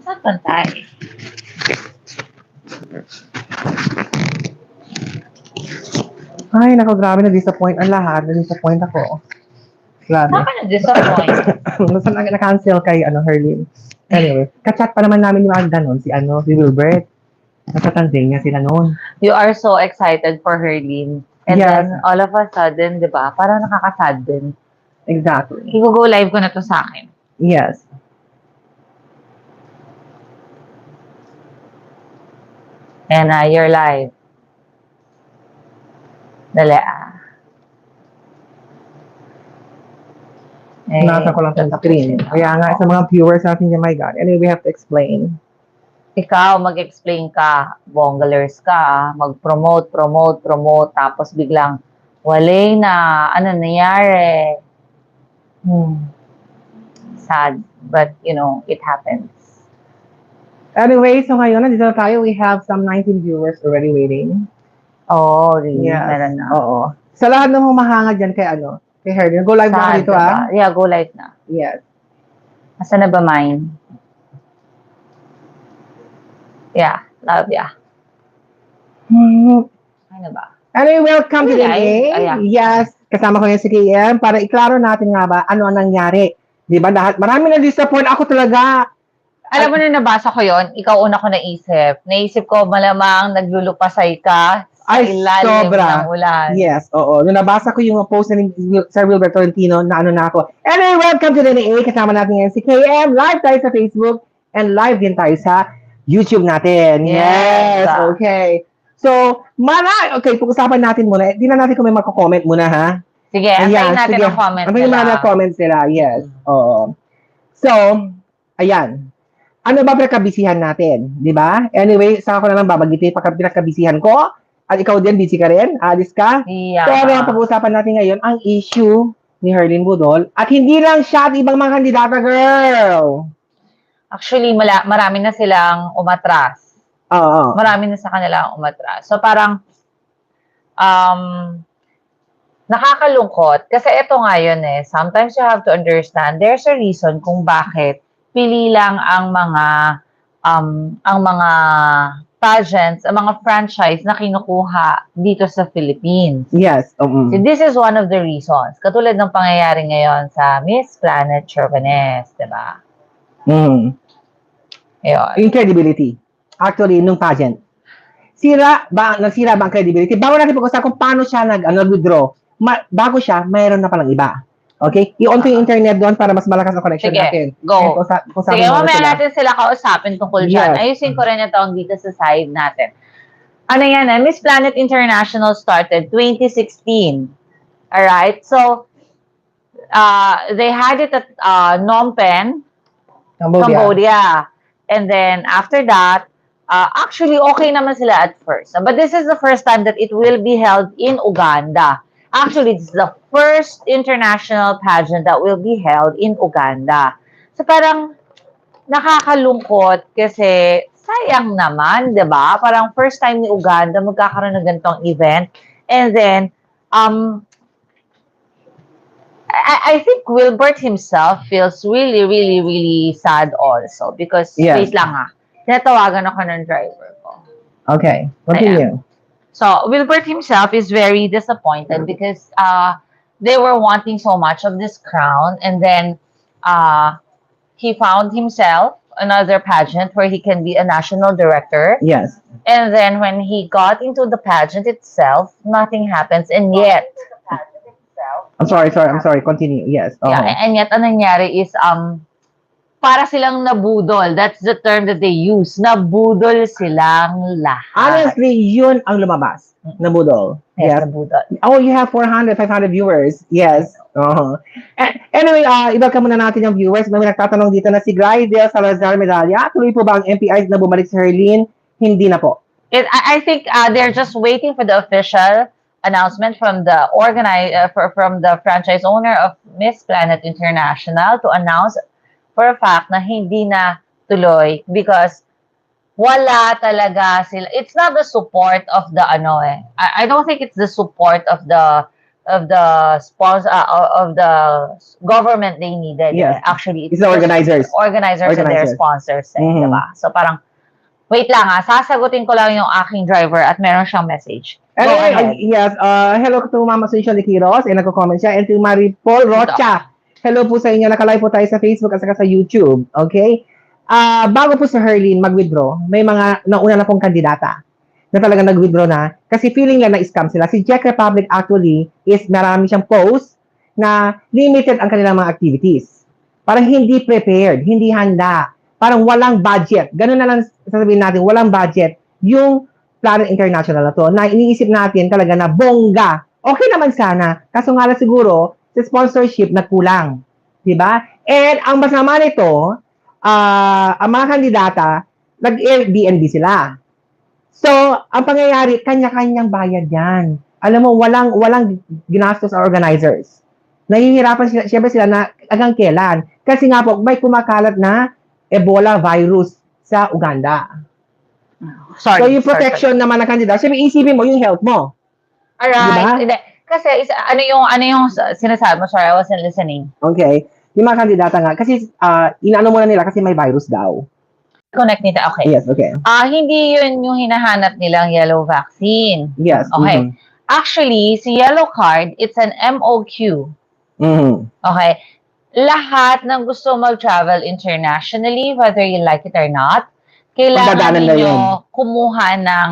Not pantay. Ay, naku, grabe, na-disappoint ang lahat. Na-disappoint ako. Grabe. Saan ka na-disappoint? Basta na-cancel kay, Herlene. Anyway, kachat pa naman namin yung Magda nun, si Wilbert. Nasa Tanzania sila noon. You are so excited for Herlene. And Yes. then, all of a sudden, di ba, parang nakakasad din. Exactly. I-go live ko na to sa akin. Yes. And you're live. Dali Nasa ko lang sa screen. Kaya nga, sa mga viewers natin, oh my God. Anyway, we have to explain. Ikaw, mag-explain ka. Bonggalers ka. Mag-promote, tapos biglang, wala na. Ano nangyari? Sad. But, it happens. Anyway, so ngayon, nandito na tayo. We have some 19 viewers already waiting. Oh, really? Yes. Meron na. Oo. Sa lahat ng humahanga dyan kay kay Herlene. Go live na dito, Diba? Yeah, go live na. Yes. Asa na ba mine? Yeah, love ya. Ano ba? Anyway, welcome to the day. Ayan. Yes, kasama ko yung si KM para iklaro natin nga ba ano ang nangyari. Di ba? Marami na disappoint ako talaga. Alam mo na nabasa ko yon, ikaw una ko naisip. Naisip ko malamang naglulupasay ka sa ilalim ng ulan. Yes, oo. Nung nabasa ko yung post ni Sir Wilbert Tolentino, na ako. Anyway, welcome to the day. Kasama natin ngayon si KM. Live tayo sa Facebook and live din tayo sa YouTube natin. Yes. Okay. So, okay, pag-usapan natin muna. Di na natin kung may magko-comment muna, ha? Sige, antayin natin ang comment nila. Antayin natin ang comments nila, yes. Oo. So, ayan. Ano ba pinagkabisihan natin? Di ba? Anyway, saka ko na lang babagitin pinagkabisihan ko. At ikaw din, busy ka rin? Alis ka? Yeah. Pero ang pag-uusapan natin ngayon, ang issue ni Herlene Budol. At hindi lang siya at ibang mga kandidata, girl. Actually, marami na silang umatras. Oo. Marami na sa kanila ang umatras. So, parang, nakakalungkot. Kasi ito nga yun sometimes you have to understand, there's a reason kung bakit pili lang ang mga pageants, ang mga franchise na kinukuha dito sa Philippines. Yes. So this is one of the reasons. Katulad ng pangyayari ngayon sa Miss Planet Chauvinist, di ba? Ayun. Incredibility. Actually, nung pageant. Nagsira ba ang credibility? Bago natin pag-usapan kung paano siya nag-withdraw, bago siya, mayroon na palang iba. Okay? I-on ko yung internet doon para mas malakas ang connection natin. Go. Sige, mamaya natin sila kausapin tungkol dyan. Ayusin ko rin itong dito sa side natin. Ano yan Miss Planet International started 2016. Alright? So, they had it at Phnom Penh, Cambodia. And then, after that, actually, okay naman sila at first. But this is the first time that it will be held in Uganda. Actually, it's the first international pageant that will be held in Uganda. So parang nakakalungkot kasi sayang naman, di ba? Parang first time ni Uganda magkakaroon ng ganitong event. And then, I think Wilbert himself feels really, really, really sad also because, wait lang tinatawagan ako ng driver ko. Okay, continue. Ayan. So, Wilbert himself is very disappointed because they were wanting so much of this crown, and then he found himself another pageant where he can be a national director. Yes. And then when he got into the pageant itself, nothing happens, and yet... I'm sorry. Continue. Yes. Yeah, and yet, ang nangyari is, para silang nabudol. That's the term that they use. Nabudol silang lahat. Honestly, yun ang lumabas. Nabudol. Yes, nabudol. Oh, you have 400, 500 viewers. Yes. Anyway, i-welcome muna natin yung viewers. May nagtatanong dito na si Glidel Salazar Medalla. Tuloy po ba ang MPIs na bumalik sa Herlene? Hindi na po. I think they're just waiting for the official announcement from the from the franchise owner of Miss Planet International to announce for a fact na hindi na tuloy because wala talaga sila. It's not the support of the I don't think it's the support of the of the government they needed. Yes. Actually, It's the organizers. Organizers and their sponsors. Diba? So parang, wait lang sasagutin ko lang yung aking driver at meron siyang message. Go ahead. Yes, hello to Mama Social de Quiros, nagko-comment siya, and to Maripol Rocha. Hello po sa inyo, nakalive po tayo sa Facebook at saka sa YouTube. Okay? Bago po sa Herlene mag-withdraw, may mga nauna na pong kandidata na talaga nag-withdraw na kasi feeling lang na scam sila. Si Czech Republic actually is marami siyang post na limited ang kanilang mga activities. Parang hindi prepared, hindi handa. Parang walang budget. Ganun na lang sasabihin natin, walang budget. Yung Planet International na to, na iniisip natin talaga na bongga. Okay naman sana. Kaso nga lang siguro, sa sponsorship nagkulang. Diba? And ang masama nito, ang mga kandidata, nag-Airbnb sila. So, ang pangyayari, kanya-kanyang bayad yan. Alam mo, walang ginastos sa organizers. Nahihirapan siyempre sila na hanggang kailan. Kasi nga po, may kumakalat na Ebola virus sa Uganda. Sorry, so, yung protection naman ng kandidata, siyempre isipin mo yung health mo. Alright. Diba? Kasi, ano yung sinasabi mo? Sorry, I wasn't listening. Okay. Yung mga kandidata nga, kasi inaano muna nila kasi may virus daw. Connect nito. Okay. Yes, okay. Hindi yun yung hinahanap nilang yellow vaccine. Yes. Okay. Actually, si yellow card, it's an MOQ. Okay. Lahat ng gusto mag-travel internationally, whether you like it or not, kailangan ninyo kumuha ng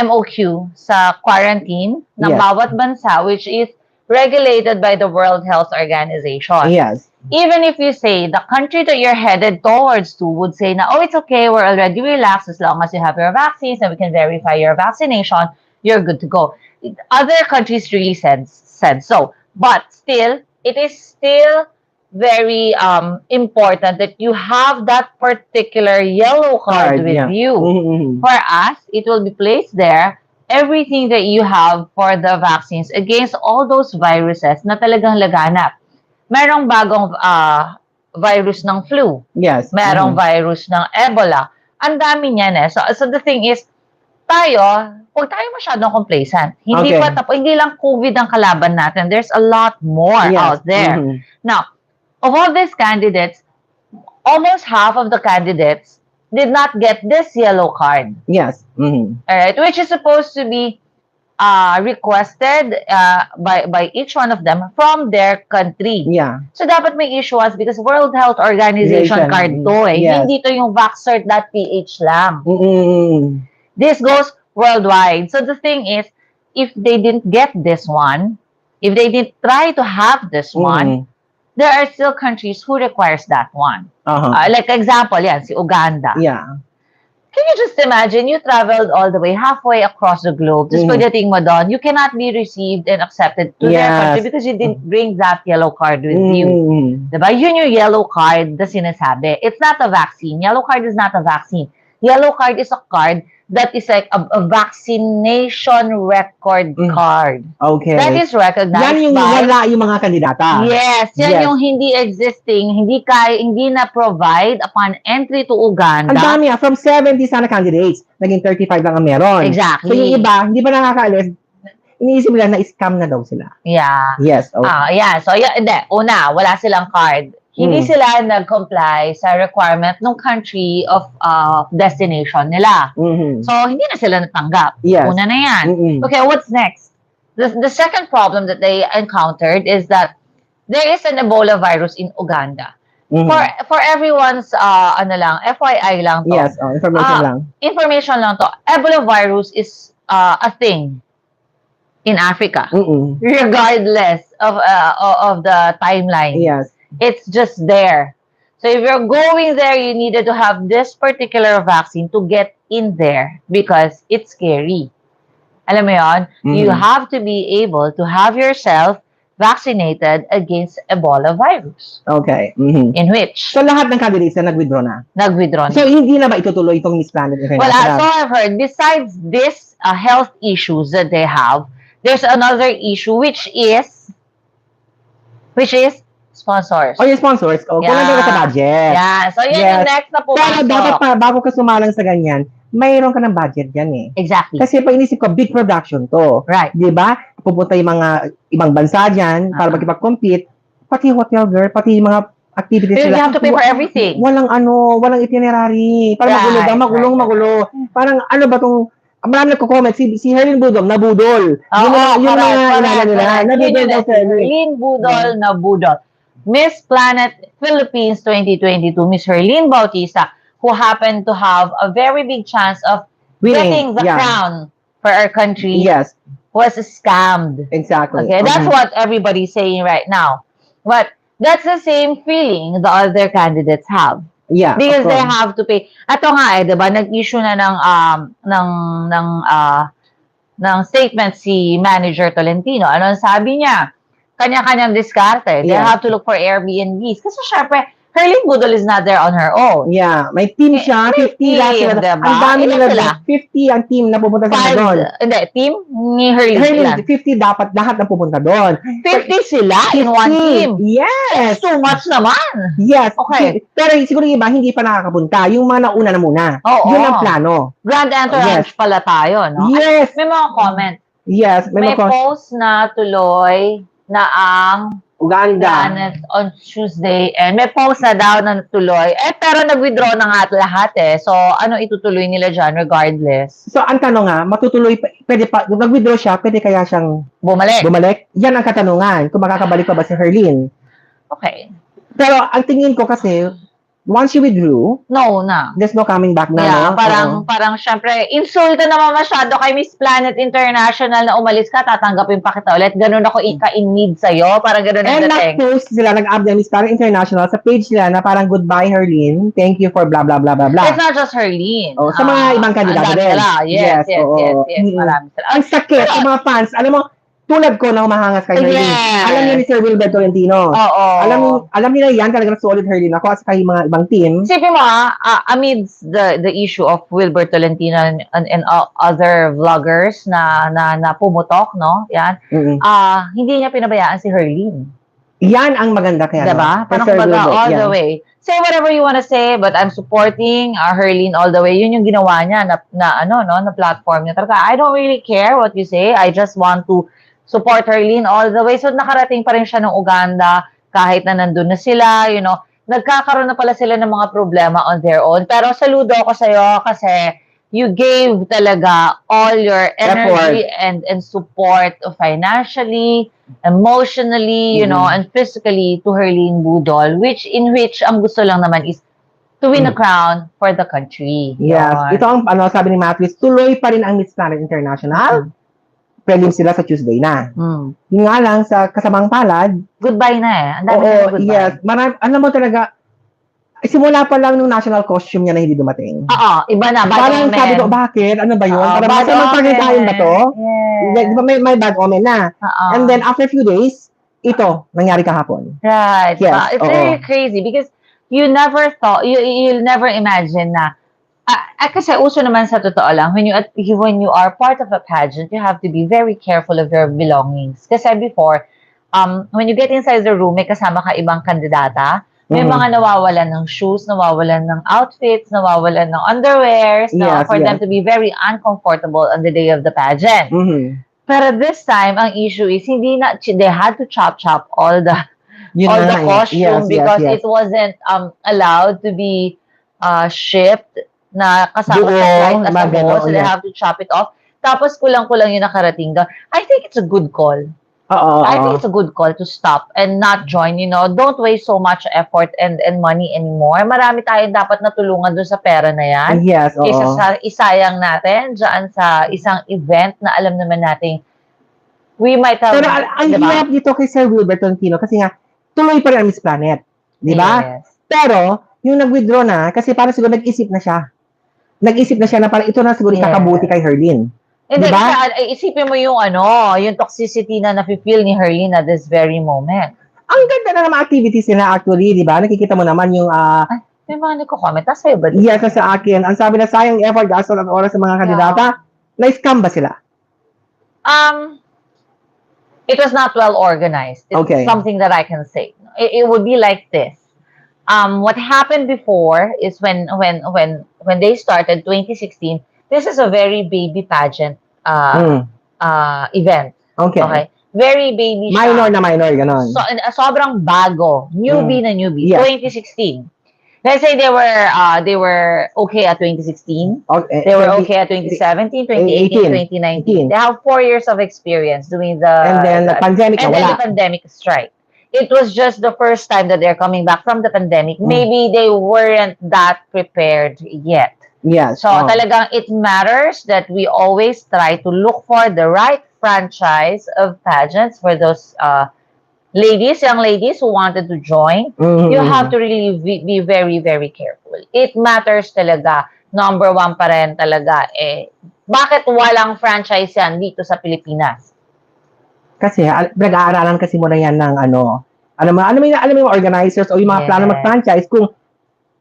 MOQ sa quarantine ng bawat bansa, which is regulated by the World Health Organization. Yes. Even if you say the country that you're headed towards to would say na, oh, it's okay, we're already relaxed as long as you have your vaccines and we can verify your vaccination, you're good to go. Other countries really said so. But still, it is still very important that you have that particular yellow card with you. For us, it will be placed there, everything that you have for the vaccines against all those viruses na talagang laganap. Merong bagong virus ng flu. Yes. Merong virus ng Ebola. Ang dami niyan eh. So the thing is, huwag tayo masyadong complacent. Hindi lang COVID ang kalaban natin. There's a lot more out there. Now, of all these candidates, almost half of the candidates did not get this yellow card. Yes. Alright, which is supposed to be requested by each one of them from their country. Yeah. So dapat may issuance because World Health Organization card to eh. Hindi to yung vaxcert.ph lang. This goes worldwide. So the thing is, if they didn't get this one, if they didn't try to have this one, there are still countries who requires that one. Like example, si Uganda. Yeah. Can you just imagine, you traveled all the way halfway across the globe, tapos pagdating mo doon, you cannot be received and accepted to their country because you didn't bring that yellow card with you. Diba? Yun yung yellow card na sinasabi. It's not a vaccine. Yellow card is not a vaccine. Yellow card is a card that is like a vaccination record card. Okay. That is recognized yan yung wala yung mga kandidata. Yes, yan yung hindi existing, hindi na-provide upon entry to Uganda. Ang dami from 70 sana candidates, naging 35 lang ang meron. Exactly. So yung iba, hindi pa nakakaalis, iniisip nila na scam na daw sila. Yeah. Yes. Okay. So, una, wala silang card. Hindi sila nag-comply sa requirement ng country of destination nila. So, hindi na sila natanggap. Yes. Una na yan. Okay, what's next? The second problem that they encountered is that there is an Ebola virus in Uganda. For everyone's, FYI lang to. Yes, information lang. Information lang to. Ebola virus is a thing in Africa. Regardless of the timeline. Yes. It's just there. So if you're going there, you needed to have this particular vaccine to get in there because it's scary. Alam mo yun? You have to be able to have yourself vaccinated against Ebola virus. Okay. In which? So lahat ng candidates na nag-withdraw na? Nag-withdraw na. So hindi na ba itutuloy itong Miss Planet International? Well, so I've heard, besides this health issues that they have, there's another issue which is Sponsors. O yung sponsors, kulang talaga sa budget. Yeah. So, yan yung next na Pero pumasok. dapat pa, bago ka sumalang sa ganyan, mayroon ka ng budget yan eh. Exactly. Kasi pag inisip ko, big production to. Right. Di ba? Pupunta yung mga ibang bansa dyan para makipag-compete. Pati hotel girl, pati yung mga activities You nila. have to pay for everything. Walang itinerary. Parang magulo. Parang ano ba tong marami nagko-comment, si Herlene Budol, nabudol. Yung mga inala nila. Nabudol daw si Herlene Budol, nabudol. Miss Planet Philippines 2022, Miss Herlene Bautista, who happened to have a very big chance of getting the crown for our country, was scammed. Exactly. Okay, that's what everybody's saying right now. But that's the same feeling the other candidates have. Yeah, because they have to pay. Ato nga diba, nag-issue na ng statement si Manager Tolentino. Ano ang sabi niya? Kanya-kanyang diskarte. They have to look for Airbnbs. Kasi syempre, Herlene Budol is not there on her own. Yeah, may team siya, 50 lahat sila. Diba? Ang dami nila, 50 ang team na pupunta sa doon. Hindi, team ni Herlene. 50 dapat lahat na pupunta doon. 50 sila in one team. Yes. Too much naman. Yes. Okay. Pero siguro yung iba, hindi pa nakakapunta. Yung mga nauna na muna. Yun ang plano. Grand entourage pala tayo, no? Yes. May mga comment. Yes. May post na tuloy na ang Uganda on Tuesday, and may post na daw na tuloy. Pero nag-withdraw na nga lahat eh. So, ano itutuloy nila dyan regardless? So, ang tanong nga, matutuloy, pwede pa, kung nag-withdraw siya, pwede kaya siyang bumalik? Yan ang katanungan, kung makakabalik pa ba si Herlene. Okay. Pero, ang tingin ko kasi, once you withdrew, there's no coming back na. Yeah, parang syempre, insulto naman masyado kay Miss Planet International na umalis ka, tatanggapin pa kita ulit. Ganun ako ka-in-need sa'yo. Parang ganun ang dating. And nag-post sila, nag-up na Miss Planet International sa page nila na parang goodbye Herlene, thank you for blah blah blah blah blah. It's not just Herlene. Sa mga ibang kandidato din. Yes. Marami sila. Ang sakit sa mga fans. Alam mo, tulad ko na humahangas kay Herlene. Alam niyo ni Sir Wilbert Tolentino. Alam niyo yan, talagang solid Herlene ako at kay mga ibang team. Sipin mo amidst the issue of Wilbert Tolentino and other vloggers na pumutok, no? Yan. Hindi niya pinabayaan si Herlene. Yan ang maganda kaya. Diba? Parang kumbaga all the way. Say whatever you wanna say, but I'm supporting Herlene all the way. Yun yung ginawa niya na platform niya. Talaga, I don't really care what you say. I just want to support Herlene all the way. So, nakarating pa rin siya ng Uganda kahit na nandun na sila, nagkakaroon na pala sila ng mga problema on their own. Pero saludo ako sa'yo kasi you gave talaga all your energy and support financially, emotionally, and physically to Herlene Budol, which ang gusto lang naman is to win a crown for the country. Yes. Ito ang sabi ni Matthews, tuloy pa rin ang Miss Planet International. Prelim sila sa Tuesday na. Yung nga lang, sa kasamang palad, goodbye na eh. Ang dami na goodbye. Yes. Alam mo talaga, simula pa lang nung national costume niya na hindi dumating. Iba na. Parang sabi ko, bakit? Ano ba yun? Parang magpagkakain ba to? Yes. Di ba may bad omen na? And then, after a few days, ito, nangyari kahapon. Right. Yes. It's very crazy because you never thought, you'll never imagine na kasi uso naman sa totoo lang, when you are part of a pageant, you have to be very careful of your belongings. Kasi before, when you get inside the room, may kasama ka ibang kandidata, may mga nawawalan ng shoes, nawawalan ng outfits, nawawalan ng underwears, for them to be very uncomfortable on the day of the pageant. Pero this time, ang issue is, they had to chop all the costume because it wasn't allowed to be shipped na kasama sa flight as a whole, so they have to chop it off. Tapos kulang-kulang yung nakarating doon. I think it's a good call. I think it's a good call to stop and not join, Don't waste so much effort and money anymore. Marami tayong dapat natulungan doon sa pera na yan. Yes, Isayang natin dyan sa isang event na alam naman natin we might have... Pero ang hirap dito kay Sir Wilbert Tolentino kasi nga, tuloy pa rin ang Miss Planet. Di ba? Yes. Pero, yung nag-withdraw na, kasi parang siguro nag-isip na siya na parang ito na siguro kakabuti kay Herlene. Hindi, kasi isipin mo yung yung toxicity na nafe-feel ni Herlene at this very moment. Ang ganda na mga activities nila actually, di ba? Nakikita mo naman yung... may mga nagko-comment. Sa'yo ba? Yes, sa akin. Ang sabi na sayang effort, gastos at oras sa mga kandidata, na-scam ba sila? it was not well organized. It's something that I can say. It would be like this. What happened before is when they started 2016. This is a very baby pageant event. Okay. Very baby Minor siya. na minor, ganon. So, sobrang bago. Newbie na newbie. Yeah. 2016. Let's say they were okay at 2016. Okay. They were okay at 2017, 2018, 2019. They have 4 years of experience doing And then the pandemic, and then the pandemic strike. It was just the first time that they're coming back from the pandemic. Maybe they weren't that prepared yet. Yes. So talagang it matters that we always try to look for the right franchise of pageants for those young ladies who wanted to join. You have to really be very, very careful. It matters talaga. Number one pa rin talaga bakit walang franchise yan dito sa Pilipinas? Kasi nag-aaralan kasi muna yan ng ano mo yung organizers o yung mga plano mag-franchise kung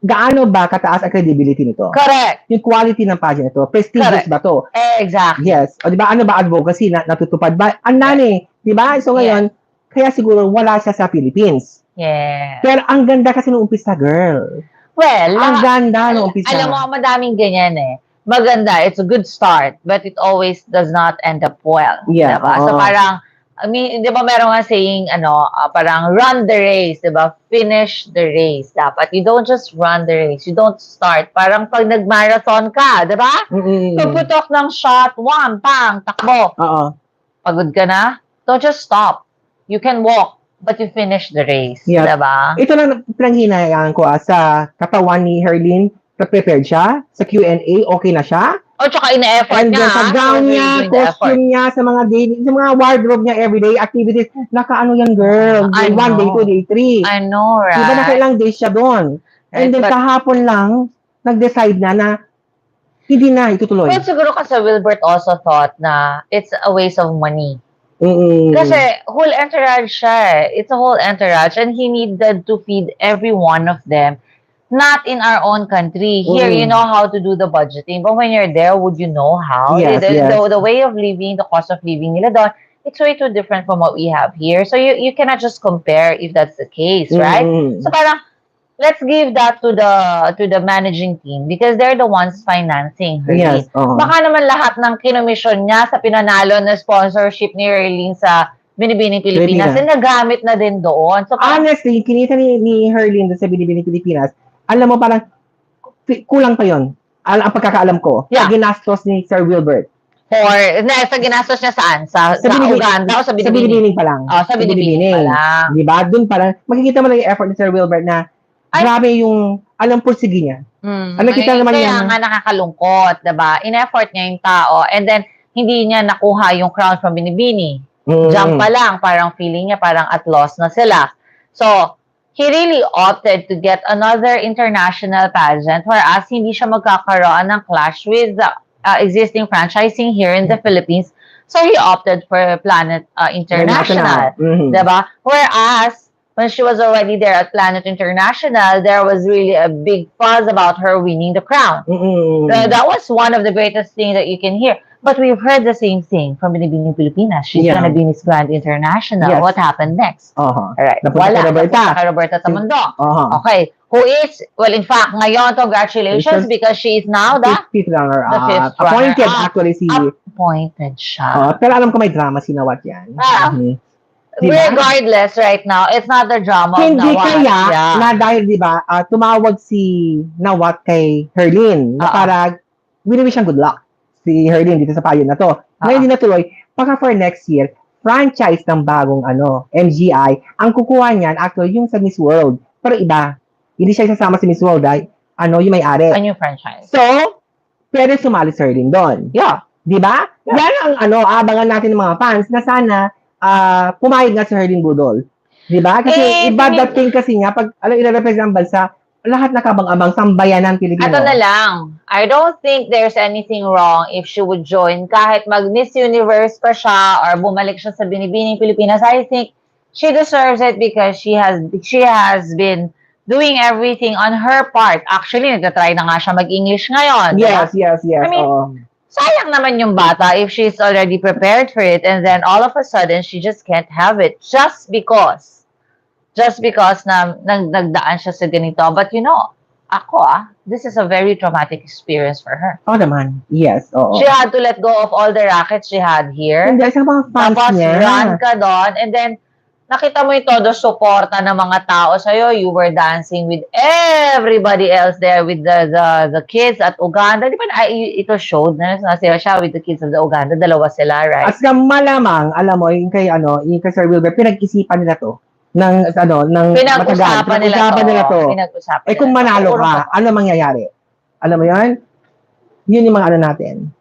gaano ba kataas ang credibility nito. Correct. Yung quality ng pageant nito. Prestigious ba to? Exactly. Yes. O di ba ano ba advocacy na natutupad ba? Andan di ba? So ngayon, kaya siguro wala siya sa Philippines. Yes. Pero ang ganda kasi nung umpisa, girl. Well, ang ganda nung umpisa. Alam mo, madaming ganyan maganda, it's a good start, but it always does not end up well. Yeah. Diba? So parang, I mean, di ba meron nga saying, parang run the race, di ba? Finish the race. Dapat, you don't just run the race. You don't start. Parang pag nag-marathon ka, di ba? Pagputok ng shot, one, pang, takbo. Pagod ka na? Don't just stop. You can walk, but you finish the race. Yes. Diba? Ito lang pinanghinayaan ko sa katawan ni Herlene. Prepared siya sa Q&A, okay na siya. Tsaka ina-effort niya. And sa gown niya, costume niya, sa mga daily, sa mga wardrobe niya, everyday activities, nakaano yan, girl. Day 1, day 2, day 3. I know, right? Diba nakailang days siya doon? And then kahapon lang, nag-decide na hindi na itutuloy. Well, siguro kasi Wilbert also thought na it's a waste of money. Kasi whole entourage siya. It's a whole entourage and he needed to feed every one of them. Not in our own country. Here, you know how to do the budgeting. But when you're there, would you know how? Yes, the way of living, the cost of living nila doon, it's way too different from what we have here. So you cannot just compare if that's the case, right? So parang, let's give that to the managing team because they're the ones financing Herlene. Yes, Baka naman lahat ng kinomisyon niya sa pinanalo na sponsorship ni Herlene sa Binibining Pilipinas, nagamit na din doon. So, honestly, kinita ni Herlene doon sa Binibining Pilipinas, alam mo parang kulang pa yon. Ang pagkakaalam ko, ginastos ni Sir Wilbert. Sa ginastos niya saan? Sa Uganda o sa Binibining? Sa Binibining pa lang. Sa Binibining pa lang. Diba? Doon pa lang. Makikita mo lang yung effort ni Sir Wilbert na grabe yung alam pursige niya. Nakita naman niya. Kaya nga nakakalungkot, diba? In-effort niya yung tao and then hindi niya nakuha yung crown from Binibini. Jump pa lang. Parang feeling niya parang at loss na sila. So, he really opted to get another international pageant whereas hindi siya magkakaroon ng clash with the existing franchising here in the Philippines. So he opted for Planet International. Diba? Whereas, when she was already there at Planet International, there was really a big fuss about her winning the crown. That was one of the greatest things that you can hear. But we've heard the same thing from Binibining Pilipinas. She's gonna be Miss Grand International. What happened next? Alright. Wala. Napunta kay Roberta Tamundo. Okay. Who is, well, in fact, ngayon, congratulations because she is now the fifth runner. Appointed actually si... Appointed siya. Pero alam ko may drama si Nawat yan. Regardless, right now, it's not the drama of Hindi Nawat. kaya na dahil, di ba, tumawag si Nawat kay Herlene na para wini-wish siyang good luck. Si Herlene dito sa payo na to. Ngayon din natuloy, pagka for next year, franchise ng bagong MGI, ang kukuha niyan, actually, yung sa Miss World. Pero iba. Hindi siya isasama sa Miss World ay, yung may-ari. A new franchise. So, pwede sumali si Herlene doon. Yeah. Di ba? Yan ang abangan natin ng mga fans na sana pumayag nga si Herlene Budol. Di ba? Kasi iba dating kasi nga, pag i-represent ang bansa, lahat nakabang-abang sambayanan Pilipino. Ato na lang. I don't think there's anything wrong if she would join. Kahit mag-Miss Universe pa siya or bumalik siya sa Binibining Pilipinas, I think she deserves it because she has been doing everything on her part. Actually, nagtatry na nga siya mag-English ngayon. Yes. I mean, sayang naman yung bata if she's already prepared for it and then all of a sudden she just can't have it just because na nagdaan siya sa ganito. But ako this is a very traumatic experience for her. Oo naman. Yes, oo. She had to let go of all the rackets she had here. Hindi, sa mga fans Tapos niya. run ka doon and then nakita mo yung todo suporta ng mga tao sa'yo. You were dancing with everybody else there with the kids at Uganda. Di ba ito showed na siya with the kids of the Uganda. Dalawa sila, right? As ka malamang, alam mo, yung kay Sir Wilber, pinag-isipan nila to. Ng Pinag-usapan nila to. Eh kung manalo ka, ano mangyayari? Alam mo yan? Yun yung mga natin.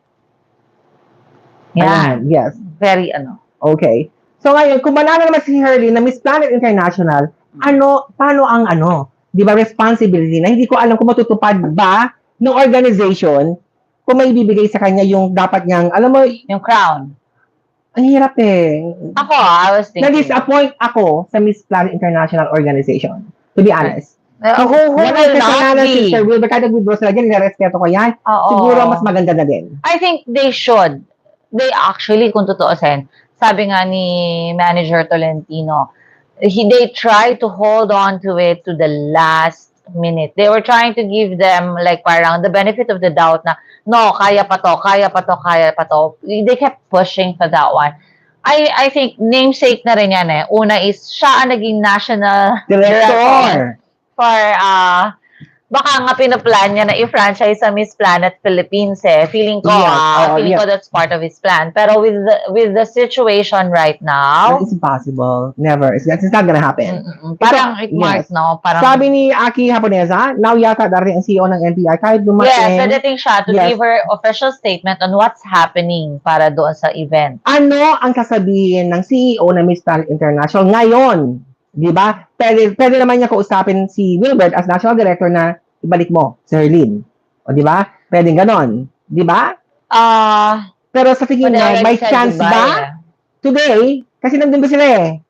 Yeah. Ayan, yes. Very Okay. So ngayon, kung manalo naman si Herlene na Miss Planet International, paano ang di ba, responsibility na hindi ko alam kung matutupad ba ng organization kung may bibigay sa kanya yung dapat niyang, alam mo, yung crown. Ang hirap eh. Ako, I was thinking. Na-disappoint ako sa Miss Planet International Organization. To be honest. Who will not be? Si Sir Wilber, kahit nag-withdraw sila dyan, nilarespeto ko yan. Siguro mas maganda na din. I think they should. They actually, kung totoosin, sabi nga ni Manager Tolentino, they tried to hold on to it to the last minute. They were trying to give them like parang the benefit of the doubt na, no, kaya pa to. They kept pushing for that one. I think namesake na rin yan eh. Una is, siya ang naging national director for, baka nga pinaplan niya na i-franchise sa Miss Planet Philippines eh. Feeling ko that's part of his plan. Pero with the situation right now, it's impossible. Never. It's not gonna happen. Parang marks, no? Parang, sabi ni Aki Japonesa, now yata darating ang CEO ng NBI kahit dumating. Yes, pwedeng siya to give her official statement on what's happening para doon sa event. Ano ang sasabihin ng CEO ng Miss Planet International ngayon? Di ba? Pwede naman niya kausapin si Wilbert as National Director na ibalik mo si Herlene. O di ba? Pwedeng ganon. Di ba? Pero sa tingin mo, may chance ba? Today, kasi nandun ba sila eh?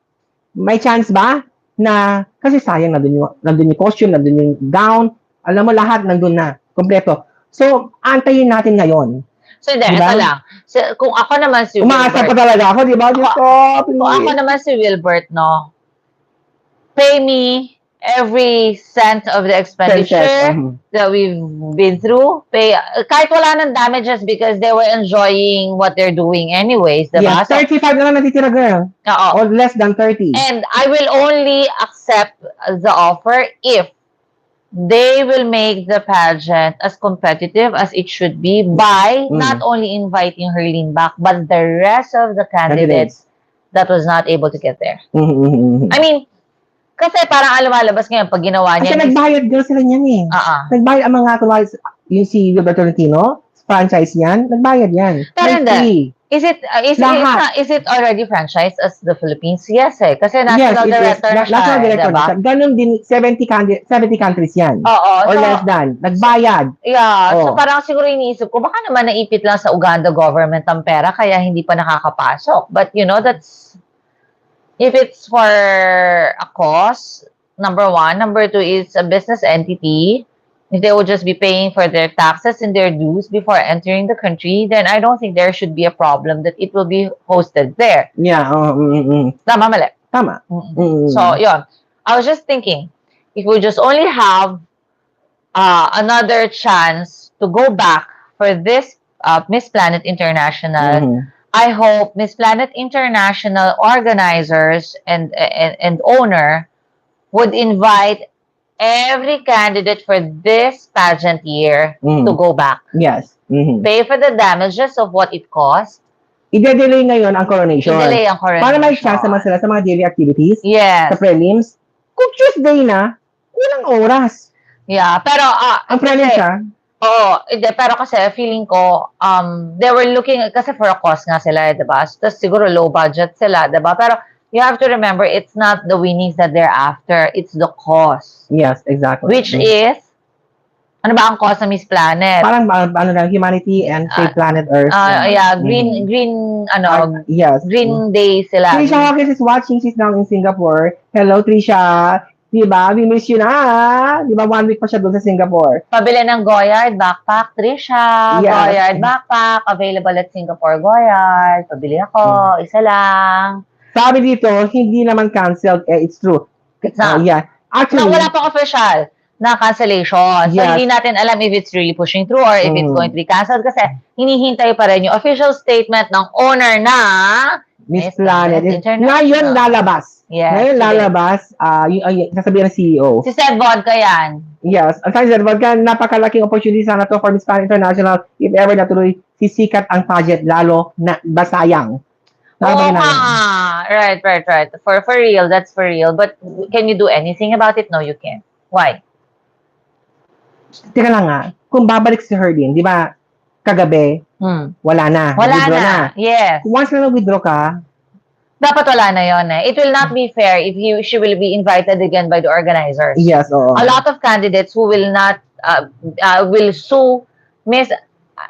May chance ba na, kasi sayang nandun yung costume, nandun yung gown, alam mo lahat nandun na, kompleto. So, antayin natin ngayon. So, ito lang. So, kung ako naman si Umaasa pa talaga ako, di ba? Kung ako naman si Wilbert, no, pay me every cent of the expenditure that we've been through. Pay, kahit wala ng damages because they were enjoying what they're doing anyways. Diba? Yeah, 35 na lang natitira, girl. Or less than 30. And I will only accept the offer if they will make the pageant as competitive as it should be by not only inviting Herlene back, but the rest of the candidates that was not able to get there. I mean, kasi parang lumalabas ngayon pag ginawa niya. Kasi nagbayad girl sila niyan eh. Nagbayad ang mga tuwal, yung si Wilbert Tolentino, franchise yan, nagbayad yan. Pero hindi. Is it already franchised as the Philippines? Yes eh. Kasi national director na siya. National director na siya. Ganun din, 70 countries yan. Or less than. Nagbayad. Yeah. So parang siguro iniisip ko, baka naman naipit lang sa Uganda government ang pera, kaya hindi pa nakakapasok. But that's, if it's for a cause, number one. Number two is a business entity. If they would just be paying for their taxes and their dues before entering the country, then I don't think there should be a problem that it will be hosted there. Yeah. Tama, mali? Tama. So, yun. I was just thinking, if we just only have another chance to go back for this Miss Planet International, I hope Miss Planet International organizers and owner would invite every candidate for this pageant year to go back. Yes. Pay for the damages of what it cost. I-delay ngayon ang coronation. I-delay ang coronation. Para may chance naman sila sa mga daily activities. Yes. Sa prelims. Kung Tuesday na, ilang oras. Yeah, pero ang prelims siya. Pero kasi feeling ko, they were looking, kasi for a cost nga sila, diba? So, siguro low budget sila, diba? Pero you have to remember, it's not the winnings that they're after, it's the cost. Yes, exactly. Which is, ano ba ang cost ng Miss Planet? Parang, humanity and save planet Earth. Green, yes. Green Day sila. Trisha Hawkins is watching, she's now in Singapore. Hello, Trisha. Diba? We miss you na. Diba? 1 week pa siya doon sa Singapore. Pabili ng Goyard backpack, Trisha. Yes. Goyard backpack, available at Singapore Goyard. Pabili ako, isa lang. Sabi dito, hindi naman canceled. It's true. It's not. Yeah. Actually, wala pang official na cancellation. So, Yes. hindi natin alam if it's really pushing through or if it's going to be canceled kasi hinihintay pa rin yung official statement ng owner na Miss Planet. International. Ngayon lalabas. Yes. Ngayon today. lalabas, yung sasabihin ng CEO. Si Seth Vodka yan. Yes. Ang sabi sa Vodka, napakalaking opportunity sana to for Miss Planet International if ever natuloy sisikat ang pageant, lalo na basayang. Oo nga. Right. For real, that's for real. But can you do anything about it? No, you can't. Why? Teka lang nga, kung babalik si Herlene, di ba, kagabi, wala na. Wala Withdraw na. Yes. Once na nag-withdraw ka, dapat wala na yun eh. It will not be fair if she will be invited again by the organizers. yes, oo. A lot of candidates who will not, will sue Miss,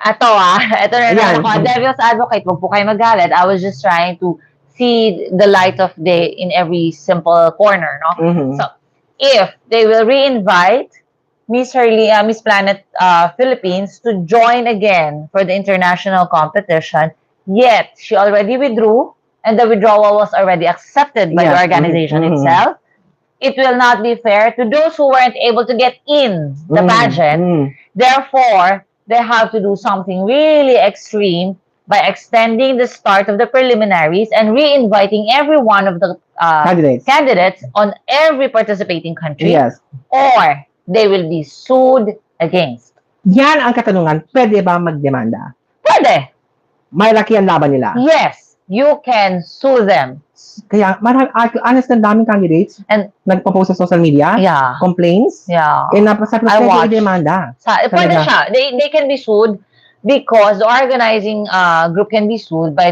ito na naman ako, devil's advocate, wag po kayo magalit. I was just trying to see the light of day in every simple corner, no? So, if they will re-invite Miss Herlene, Miss Planet Philippines to join again for the international competition, yet she already withdrew and the withdrawal was already accepted by the organization itself, it will not be fair to those who weren't able to get in the pageant. Therefore, they have to do something really extreme by extending the start of the preliminaries and re-inviting every one of the candidates on every participating country, Yes. or they will be sued against. Yan ang katanungan, pwede ba magdemanda? Pwede. May laki ang laban nila. Yes, you can sue them. Kaya, honest na daming candidates And nagpo-post sa social media, yeah, complaints, yeah. napasat na pwede i-demanda. Pwede siya. They can be sued because the organizing group can be sued by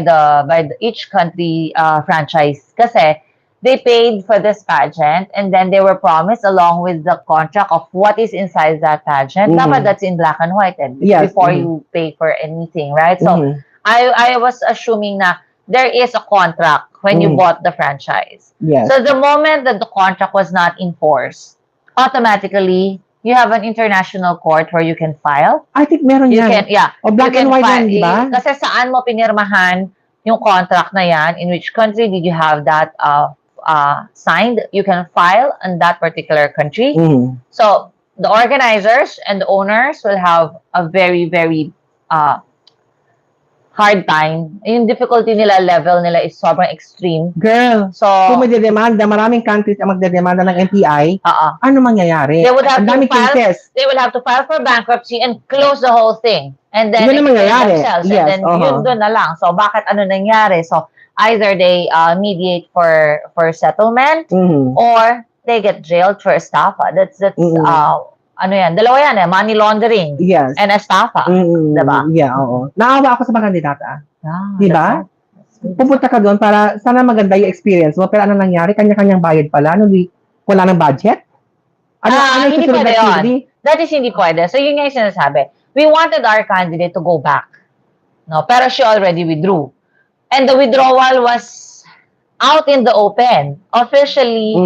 each country franchise kasi they paid for this pageant and then they were promised along with the contract of what is inside that pageant. Dapat that's in black and white before you pay for anything, right? So I was assuming na there is a contract when you bought the franchise. Yes. So the moment that the contract was not enforced, automatically you have an international court where you can file. I think meron You yan. can, yeah. O black and white yan, di ba? Kasi saan mo pinirmahan yung contract na yan? In which country did you have that signed? You can file in that particular country. So the organizers and the owners will have a very, very hard time. Yung difficulty nila, level nila is sobrang extreme. Girl, So, kung magdedemanda, maraming countries ang magdedemanda ng NTI, ano mangyayari? They would have Ang to daming file. cases. They will have to file for bankruptcy and close the whole thing. And then Yun ang explain mangyayari. themselves. Yes, And then yun doon na lang. So bakit ano nangyari? So either they mediate for settlement or they get jailed for estafa. That's ano yan? Dalawa yan money laundering Yes. and estafa. Diba? Yeah, oo. Naawa ako sa mga kandidata. Yeah, Diba? Pupunta ka doon para sana maganda yung experience mo. Pero ano nangyari? Kanya-kanyang bayad pala. Wala ng budget? Hindi pwede yun. That is hindi pwede. So yun nga yung sinasabi. We wanted our candidate to go back. No, pero she already withdrew. And the withdrawal was out in the open. Officially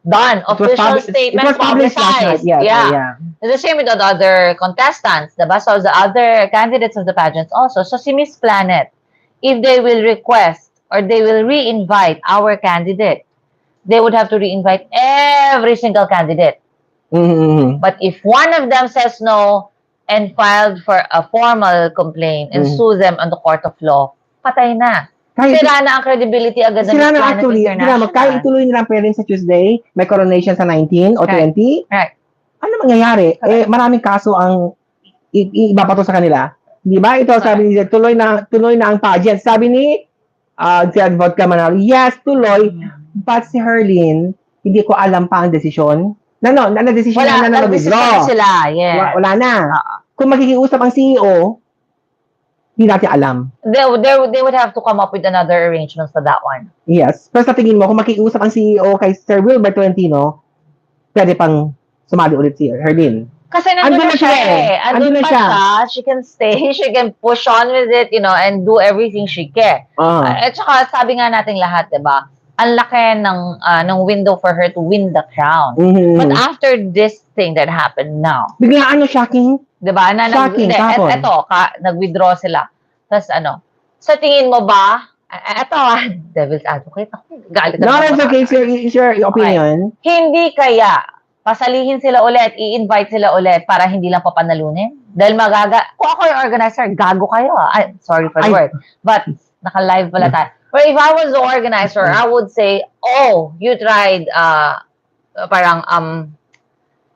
done. Official statement publicized. Yeah. It's the same with the other contestants. Diba? So the other candidates of the pageants also. So si Miss Planet, if they will request or they will re-invite our candidate, they would have to re-invite every single candidate. But if one of them says no and filed for a formal complaint and sue them on the court of law, patay na. Sira na ang credibility agad ng Miss Planet International. Kaya ituloy nilang pwedeng sa Tuesday, may coronation sa 19 o 20. Right. Ano mangyayari? Maraming kaso ang ibabato sa kanila. Di ba? Ito sabi niya, tuloy na ang pageant. Sabi ni Seth Vodka Manalo, yes, tuloy. But si Herlene, hindi ko alam pa ang desisyon. Desisyon na mag-withdraw. Sila, yes. Wala na. Kung magkikiusap ang CEO, hindi natin alam. They would have to come up with another arrangement for that one. Yes. Pero sa tingin mo, kung makikiusap ang CEO kay Sir Wilbert Tolentino, pwede pang sumali ulit si Herlene. Kasi nandun na siya Andun pa siya. She can stay. She can push on with it, and do everything she can. At saka, sabi nga natin lahat, diba? ang laki ng window for her to win the crown. But after this thing that happened now, bigla shocking? Diba? Shocking, kapon. Nag-withdraw sila. Tapos sa tingin mo ba, eto devil's advocate ako. Galit No, that's okay. It's your opinion. Okay. Hindi kaya pasalihin sila ulit, i-invite sila ulit para hindi lang papanalunin? Dahil kung ako yung organizer, gago kayo. Ay, sorry for the word. But, naka-live pala tayo. But if I was the organizer, I would say, oh, you tried, parang,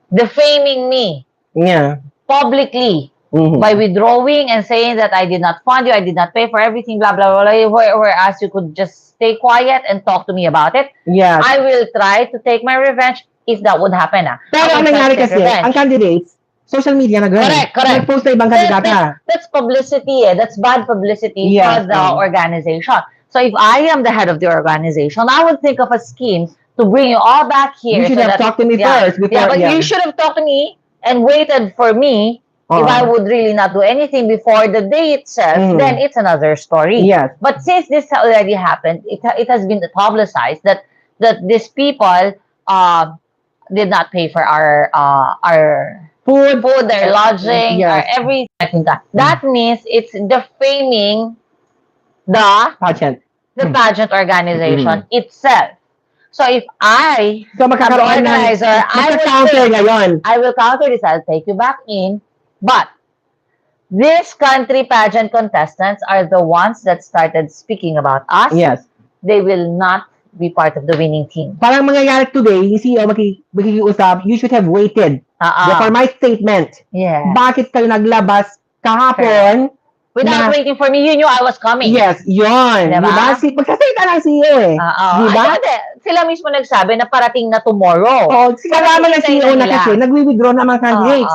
defaming me. Yeah. Publicly. By withdrawing and saying that I did not fund you, I did not pay for everything, blah, blah, blah, whereas you could just stay quiet and talk to me about it. Yes. I will try to take my revenge if that would happen. Pero ang nangyari kasi, ang candidates, social media na gano'n. Correct. Nag-post na ibang kandidata. That's publicity That's bad publicity for the organization. So if I am the head of the organization, I would think of a scheme to bring you all back here. You should have talked to me first. You should have talked to me and waited for me. If I would really not do anything before the day itself, then it's another story. Yes. But since this already happened, it has been publicized that these people did not pay for our food, their lodging, our everything. That means it's defaming the pageant organization itself. So if I, as the organizer, I will counter this. I'll take you back in. But these country pageant contestants are the ones that started speaking about us. Yes. They will not be part of the winning team. Parang mangyayari today, yung CEO makikiusap, you should have waited for my statement. Yeah. Bakit kayo naglabas kahapon? Without waiting for me, you knew I was coming. Yes, yun. Diba? Magsasalita ng CEO eh. Diba? Sila mismo nagsabi na parating na tomorrow. Kasama ng CEO na kasi, nagwi-withdraw na mga candidates.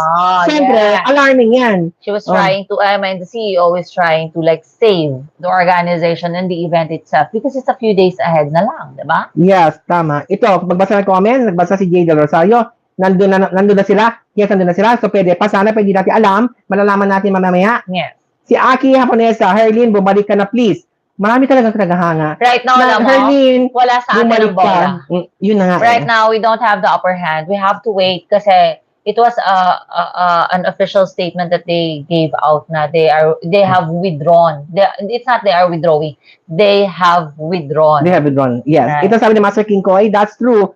Siyempre, alarming yan. She was trying to, the CEO is trying to like save the organization and the event itself because it's a few days ahead na lang, diba? Yes, tama. Ito, magbasa ng comment, nagbasa si Jay Del Rosario, nandun na sila. Yes, nandun na sila. So, pwede natin alam, malalaman natin mamaya. Yes. Si Aki Japonesa, Herlene, bumalik ka na please. Marami talagang tagahanga. Right now, Herlene, wala sa atin ang bola. Yun na nga. Right now, we don't have the upper hand. We have to wait kasi it was an official statement that they gave out na they have withdrawn. It's not they are withdrawing. They have withdrawn. They have withdrawn. Yes. Right. Ito sabi ni Master King Koy, that's true.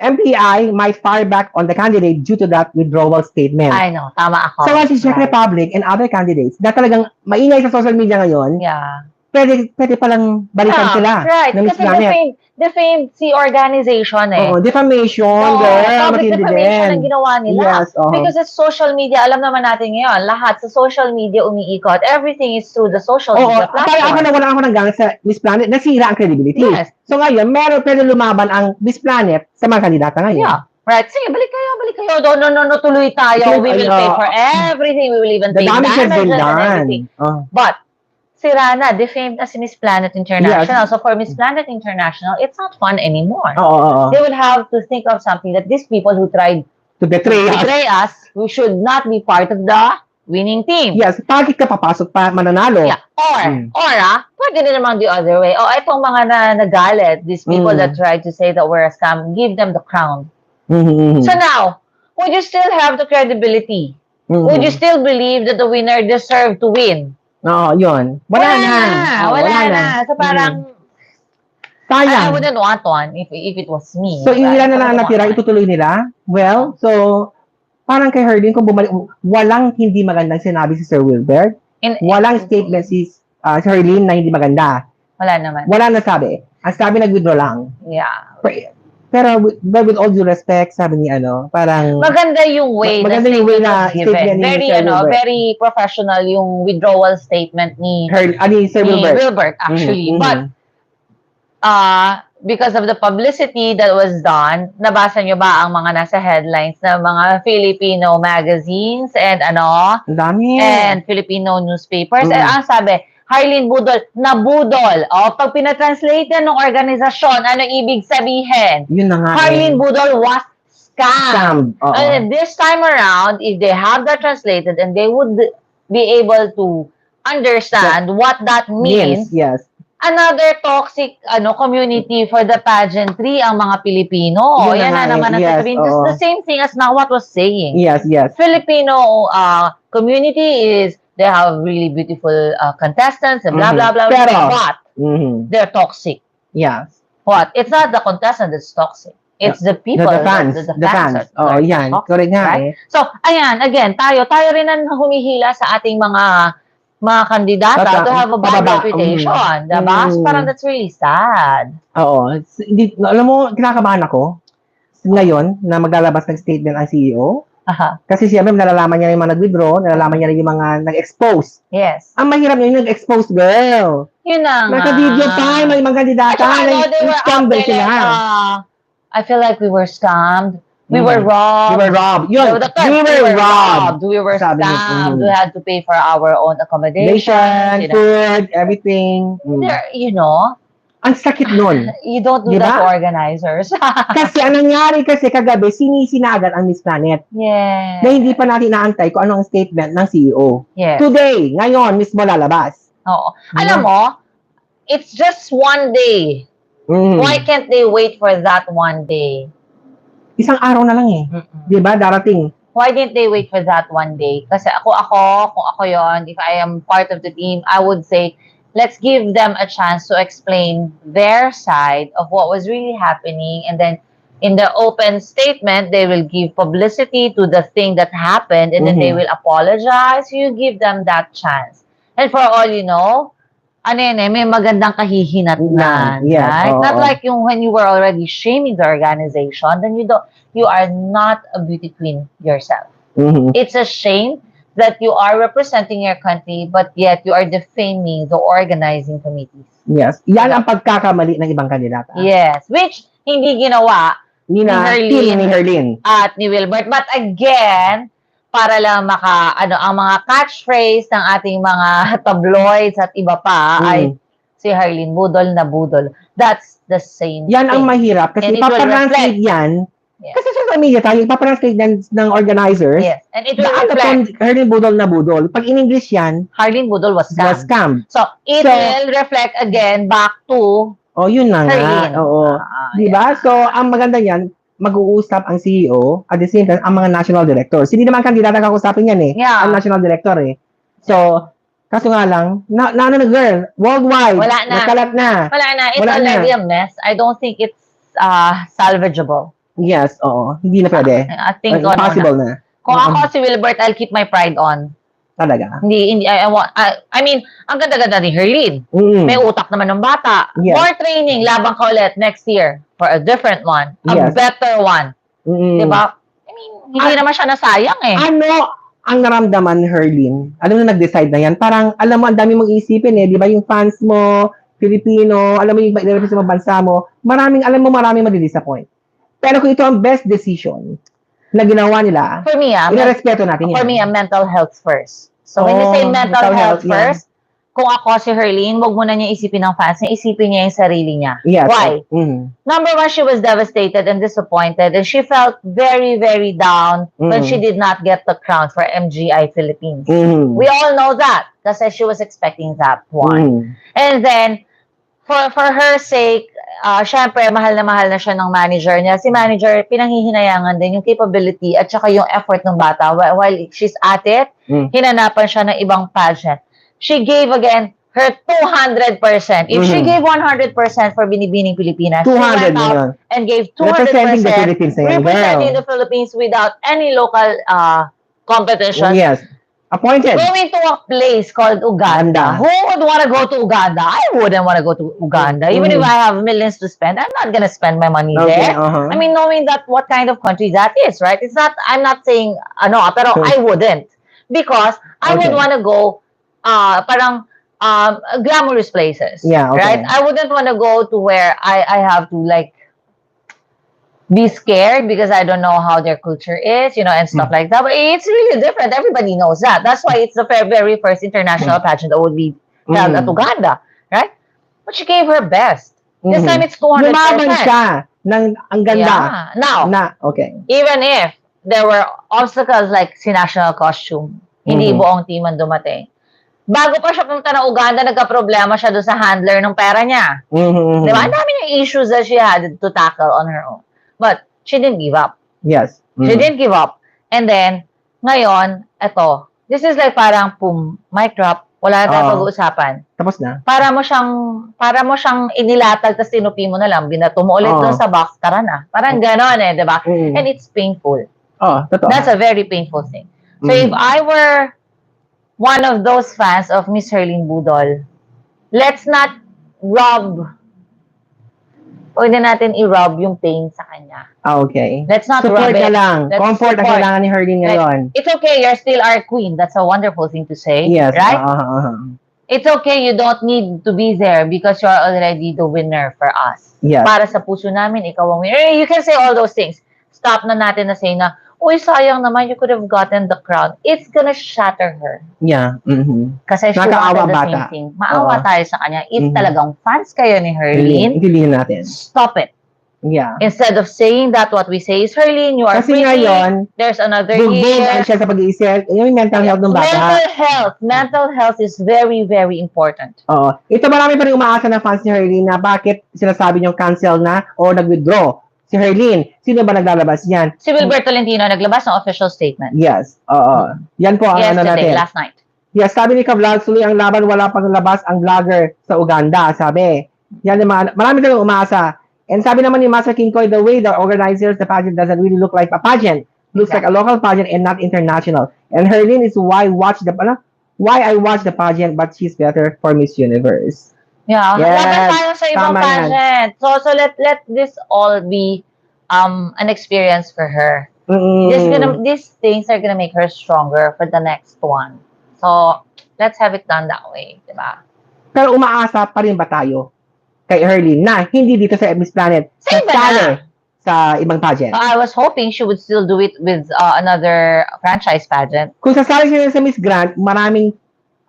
MPI might fire back on the candidate due to that withdrawal statement. I know, tama ako. So, si Czech Republic and other candidates na talagang maingay sa social media ngayon, pwede palang balikan sila. Right, kasi defamed si organization eh. Defamation, public defamation ang ginawa nila. Yes, because sa social media, alam naman natin ngayon, lahat sa social media umiikot. Everything is through the social media platform. Kaya ako nawala ako ng gamit sa Miss Planet, nasira ang credibility. Yes. So ngayon, pwede lumaban ang Miss Planet sa mga kandidata ngayon. Yeah. Right. Sige, balik kayo. No, tuloy tayo. We will pay for everything. We will even pay damages and everything. But, sira na, defamed na si Miss Planet International. Yes. So for Miss Planet International, it's not fun anymore. They will have to think of something that these people who tried to betray us, we should not be part of the winning team. Yes, bakit ka papasok pa mananalo? Yeah. Or pwede din naman the other way. Itong mga nagalit, these people that tried to say that we're a scam, give them the crown. So now, would you still have the credibility? Would you still believe that the winner deserved to win? No, yun. Wala na. So parang, I wouldn't want one if it was me. So, ilan na lang natira, itutuloy nila? Well, so, parang kay Herlene, kung bumalik, walang hindi magandang sinabi si Sir Wilbert. Walang statement si Herlene na hindi maganda. Wala naman. Wala na sabi. Ang sabi, nag-withdraw lang. Yeah. Pero with all due respect, sabi ni parang maganda yung way na statement ni very professional yung withdrawal statement ni Sir Wilbert actually. But because of the publicity that was done, nabasa nyo ba ang mga nasa headlines ng mga Filipino magazines and and Filipino newspapers? And ang sabi, Herlene budol, nabudol. Pag pinatranslate yan ng organisasyon, ano ibig sabihin? Yun na nga. Herlene budol was scammed. And this time around, if they have that translated and they would be able to understand what that means, yes. another toxic community for the pageantry ang mga Pilipino. Yun na Yan nga na naman ang yes, sasabihin. Just the same thing as now what was saying. Yes. Filipino community is, they have really beautiful contestants and blah, blah, blah. Pero, but they're toxic. Yes. What? It's not the contestant that's toxic. It's the people, the fans. the fans. Oo, yan. Toxic, Correct nga right? So, ayan, again, tayo rin ang humihila sa ating mga kandidata to have a bad reputation. Diba? So, parang that's really sad. Oo. Alam mo, kinakabahan ako ngayon na maglalabas ng statement ang CEO. Kasi siyempre, nalalaman niya yung mga nag-withdraw, nalalaman niya rin yung mga nag-expose. Yes. Ang mahirap yung nag-expose, girl. Yun na nga. Naka-video pa, may mga kandidata, na-scam din sila. I feel like we were scammed. We were robbed. We were robbed. Yun, we were robbed. We were scammed. We had to pay for our own accommodation, food, everything. You know, ang sakit nun. You don't do that to organizers. Kasi ang nangyari kagabi, sinisinagan ang Miss Planet. Yes. Na hindi pa natin naantay kung ano ang statement ng CEO. Yes. Today, ngayon, mismo lalabas. Oo. Alam mo, it's just one day. Why can't they wait for that one day? Isang araw na lang eh. Diba? Darating. Why didn't they wait for that one day? Kasi kung ako yon, if I am part of the team, I would say, let's give them a chance to explain their side of what was really happening. And then in the open statement, they will give publicity to the thing that happened. And then they will apologize. You give them that chance. And for all you know, may magandang kahihinatnan, yes, right? Not like when you were already shaming the organization, then you are not a beauty queen yourself. It's a shame that you are representing your country, but yet you are defaming the organizing committees. Yes. Yan ang pagkakamali ng ibang kandidata. Yes. Which hindi ginawa ni Herlene at ni Wilbert. But again, para lang ang mga catchphrase ng ating mga tabloids at iba pa ay si Herlene, budol na budol. That's the same Yan thing. ang mahirap kasi ipapatranslate yan. Yes. Kasi sa media tayo, ipapatranslate yan ng organizers. Yes. And it will reflect. Herlene budol na budol. Pag in English yan, Herlene budol was scam. So, it will reflect again back to yun na Herlene. Nga. Oo. Diba? So, ang maganda yan, mag-uusap ang CEO at the same time ang mga national directors. Hindi naman kandidata kakusapin yan eh. Yeah. Ang national director eh. So, kaso nga lang, girl, worldwide, wala na. nagkalat na. Wala na. It's already a mess. I don't think it's salvageable. Yes, oo. Hindi na pwede. I think impossible na. Kung ako si Wilbert, I'll keep my pride on. Talaga? Hindi, I mean, ang ganda-ganda ni Herlene. May utak naman ng bata. Yes. More training, labang ka ulit next year for a different one. A better one. Diba? I mean, hindi naman siya nasayang eh. Ano ang naramdaman ni Herlene? Alam mo na nag-decide na yan? Parang, alam mo, ang dami mong isipin eh. Di ba yung fans mo, Filipino, alam mo yung i-represent mo bansa mo, maraming madidisappoint. Pero kung ito ang best decision na ginawa nila, for me, respeto natin yan. For me, mental health first. So, when you say mental health first, kung ako si Herlene, wag mo na niya isipin ng fans niya, isipin niya yung sarili niya. Yes. Why? Number one, she was devastated and disappointed, and she felt very, very down when she did not get the crown for MGI Philippines. We all know that kasi she was expecting that one. And then, for her sake, syempre, mahal na siya ng manager niya. Si manager, pinanghihinayangan din yung capability at saka yung effort ng bata. While she's at it, hinanapan siya ng ibang pageant. She gave again her 200%. If she gave 100% for Binibining Pilipinas, 200 she went out and gave 200% representing the Philippines without any local competition. Yes. Appointed. Going to a place called Uganda. Who would want to go to Uganda? I wouldn't want to go to Uganda. Even if I have millions to spend, I'm not going to spend my money there. I mean, knowing that what kind of country that is, right? It's not, I'm not saying, pero I wouldn't. Because I would want to go, glamorous places. Yeah, okay. Right? I wouldn't want to go to where I have to, like, be scared because I don't know how their culture is, and stuff like that. But it's really different. Everybody knows that. That's why it's the very first international pageant that would be held at Uganda, right? But she gave her best. This time it's 200%. Lumaban siya ng ang ganda. Yeah. Now, okay. Even if there were obstacles like si national costume, hindi buong team ang dumating, Bago pa siya pumunta ng Uganda, nagka-problema siya doon sa handler ng pera niya. Mhm. Diba? Ang dami niyang issues that she had to tackle on her own. But she didn't give up. Yes. She didn't give up. And then, ngayon, eto, this is like parang, mic drop, wala na tayong pag-uusapan. Tapos na. Para mo siyang inilatag, tapos tinupi mo na lang, binato mo ulit doon sa box, tara na. Parang ganon diba? And it's painful. Totoo. That's a very painful thing. So if I were one of those fans of Miss Herlene Budol, let's not huwag na natin i-rub yung pain sa kanya. Okay. Let's not support rub it. ka lang. Let's Comfort ang support. kailangan ni Herlene ngayon. It's okay, you're still our queen. That's a wonderful thing to say. Yes. Right? It's okay, you don't need to be there because you're already the winner for us. Yes. Para sa puso namin, ikaw ang winner. You can say all those things. Stop na natin na say na, uy, sayang naman, you could have gotten the crown. It's gonna shatter her. Yeah. Kasi she wanted the same thing. Maawa tayo sa kanya. If talagang fans kayo ni Herlene, intindihin natin. Stop it. Yeah. Instead of saying that what we say is, Herlene, you are Kasi pretty. ngayon, There's another bugbog year. ang siya sa pag-iisip. Yung mental health ng bata. Mental health is very, very important. Oo. Ito marami pa rin umaasa ng fans ni Herlene na bakit sinasabi niyong cancel na o nag-withdraw. Si Herlene, sino ba naglalabas niyan? Si Wilbert Tolentino naglabas ng official statement. Yes. Oo. Yan po ang ano natin. Last night. Yes, sabi ni Ka-Vlog, tuloy ang laban, wala pang labas ang vlogger sa Uganda, sabi. Yan yung marami talagang umaasa. And sabi naman ni Master King Koy, the way the organizers, the pageant doesn't really look like a pageant. Looks like a local pageant and not international. And Herlene is why I watch the pageant, but she's better for Miss Universe. Yeah, yes, laban tayo sa ibang pageant. So let this all be an experience for her. These things are gonna make her stronger for the next one. So let's have it done that way, diba? Pero umaasa pa rin ba tayo kay Herlene na hindi dito sa Miss Planet sa ibang pageant? I was hoping she would still do it with another franchise pageant. Kung sasali siya sa Miss Grand, maraming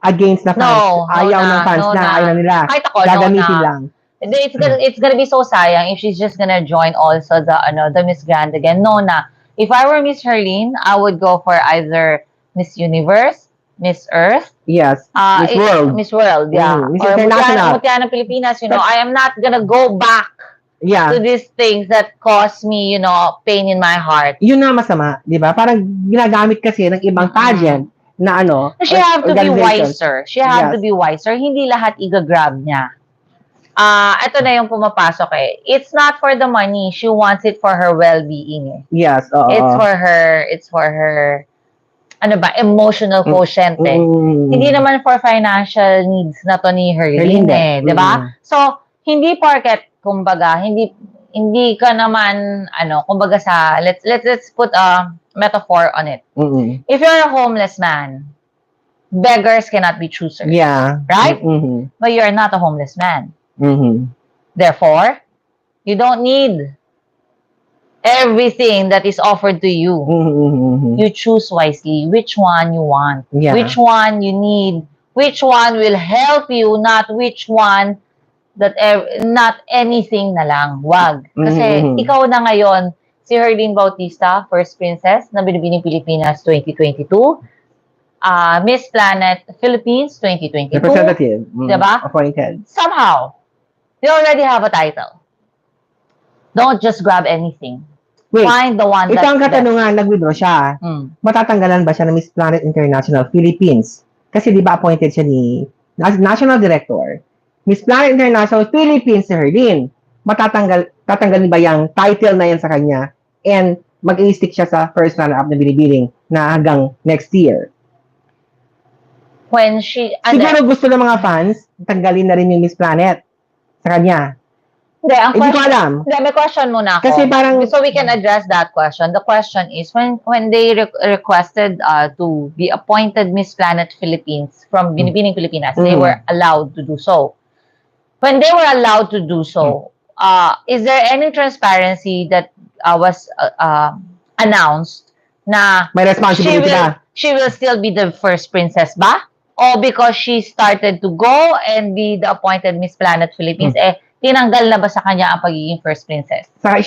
against na fans. Ayaw ng fans ayaw na nila. Kahit ako, gagamitin lang. It's gonna be so sayang if she's just gonna join also the Miss Grand again. No na. If I were Miss Herlene, I would go for either Miss Universe, Miss Earth. Yes. Miss World. Miss World, yeah. Miss Or International. Mutiana ng Pilipinas, I am not gonna go back to these things that cause me, pain in my heart. Yun na masama, di ba? Parang ginagamit kasi ng ibang pageant na She have to be wiser. She have to be wiser. Hindi lahat i-grab niya. Ito na yung pumapasok eh. It's not for the money. She wants it for her well-being eh. Yes. It's for her emotional quotient eh. Hindi naman for financial needs na to ni Herlene eh, di ba? So, hindi porket, kumbaga, hindi ka naman, kumbaga let's put a metaphor on it. If you're a homeless man, beggars cannot be choosers. Yeah. Right? But you're not a homeless man. Therefore, you don't need everything that is offered to you. You choose wisely which one you want, which one you need, which one will help you, not which one not anything na lang. Wag. Kasi ikaw na ngayon, si Herlene Bautista, First Princess na Binibining Pilipinas 2022, Miss Planet Philippines 2022. Representative. Diba? Appointed. Somehow, you already have a title. Don't just grab anything. Wait, find the one ito ang katanungan, nag-withdraw siya. Matatanggalan ba siya ng Miss Planet International Philippines? Kasi di ba appointed siya ni National Director. Miss Planet International Philippines si Herlene. Tatanggalin ba yung title na yan sa kanya? And mag-i-stick siya sa first runner-up na binibining na hanggang next year. Siguro gusto ng mga fans, tanggalin na rin yung Miss Planet sa kanya. Hindi ko alam. May question muna ako. Kasi parang, so we can address that question. The question is, when they requested to be appointed Miss Planet Philippines from Binibining Pilipinas, they were allowed to do so. When they were allowed to do so, is there any transparency that was announced na may responsibility she will still be the first princess ba? O because she started to go and be the appointed Miss Planet Philippines, tinanggal na ba sa kanya ang pagiging first princess? Saka,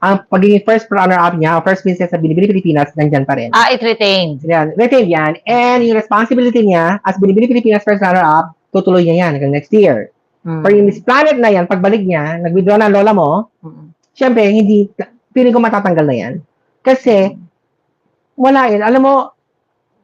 ang pagiging first runner-up niya, first princess sa Binibini Pilipinas, nandyan pa rin. It retained. Yan, retained yan. And yung responsibility niya, as Binibini Pilipinas first runner-up, tutuloy niya yan hanggang next year. Pero yung Miss Planet na yan, pagbalik niya, nag-withdraw na ang lola mo, syempre, feeling ko matatanggal na yan. Kasi, wala yun. Alam mo,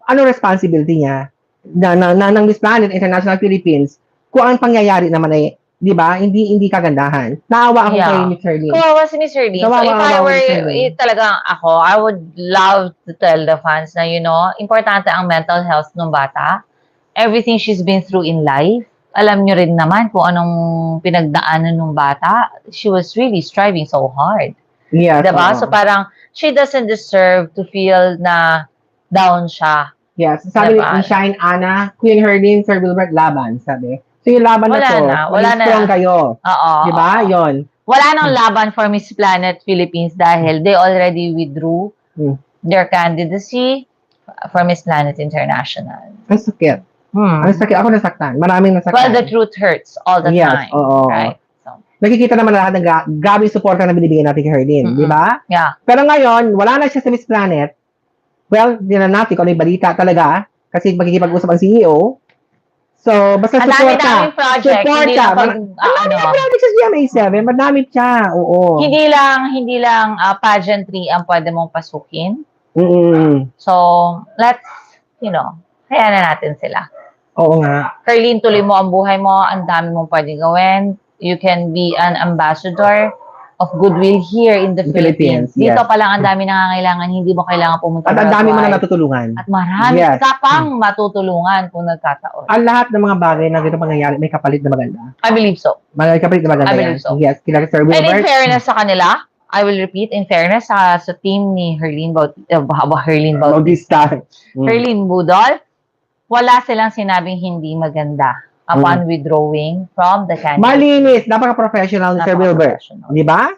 ano responsibility niya ng Miss Planet International Philippines kung ang pangyayari naman ay, di ba, hindi kagandahan. Naawa ako kay Miss Herlene. Kawawa si Miss Herlene. So, if I were talagang ako, I would love to tell the fans na, importante ang mental health ng bata. Everything she's been through in life. Alam nyo rin naman kung anong pinagdaanan ng bata. She was really striving so hard. Yes. Diba? So, parang, she doesn't deserve to feel na down siya. Yes. Sabi ni Shine Ana, Queen Herlene, Sir Wilbert, laban, sabi. So yung laban wala na. Strong kayo. Oo. Diba? Yon. Wala nang laban for Miss Planet Philippines dahil they already withdrew their candidacy for Miss Planet International. Ang sakit. Ang sakit. Ako nasaktan. Maraming nasaktan. Well, the truth hurts all the time. Oo. Right? So, nakikita naman lahat ng gabing suporta na binibigyan natin kay Herlene. Di ba? Yeah. Pero ngayon, wala na siya sa Miss Planet. Well, di na natin kung ano yung balita talaga. Kasi magkikipag-usap ang CEO. So, basta suporta. Ang dami-daming project. Suporta. Ang dami project sa GMA7. Madami siya. Oo. Hindi lang pageantry ang pwede mong pasukin. So, let's, kaya na natin sila. Oo nga. Herlene, tuloy mo ang buhay mo. Ang dami mong pwede gawin. You can be an ambassador of goodwill here in the Philippines. Dito pa lang ang dami nangangailangan, hindi mo kailangan pumunta. At ang dami mo na natutulungan. At marami ka pang matutulungan kung nagkataon. Ang lahat ng mga bagay na dito pangyayari, may kapalit na maganda. I believe so. May kapalit na maganda. I believe so. Yes, kila Sir Wilbert. And in fairness sa kanila, I will repeat, in fairness sa team ni Herlene Bautista, Herlene Budol, wala silang sinabing hindi maganda upon withdrawing from the candidate. Malinis, napaka-professional ni Sir Wilbert. Di ba?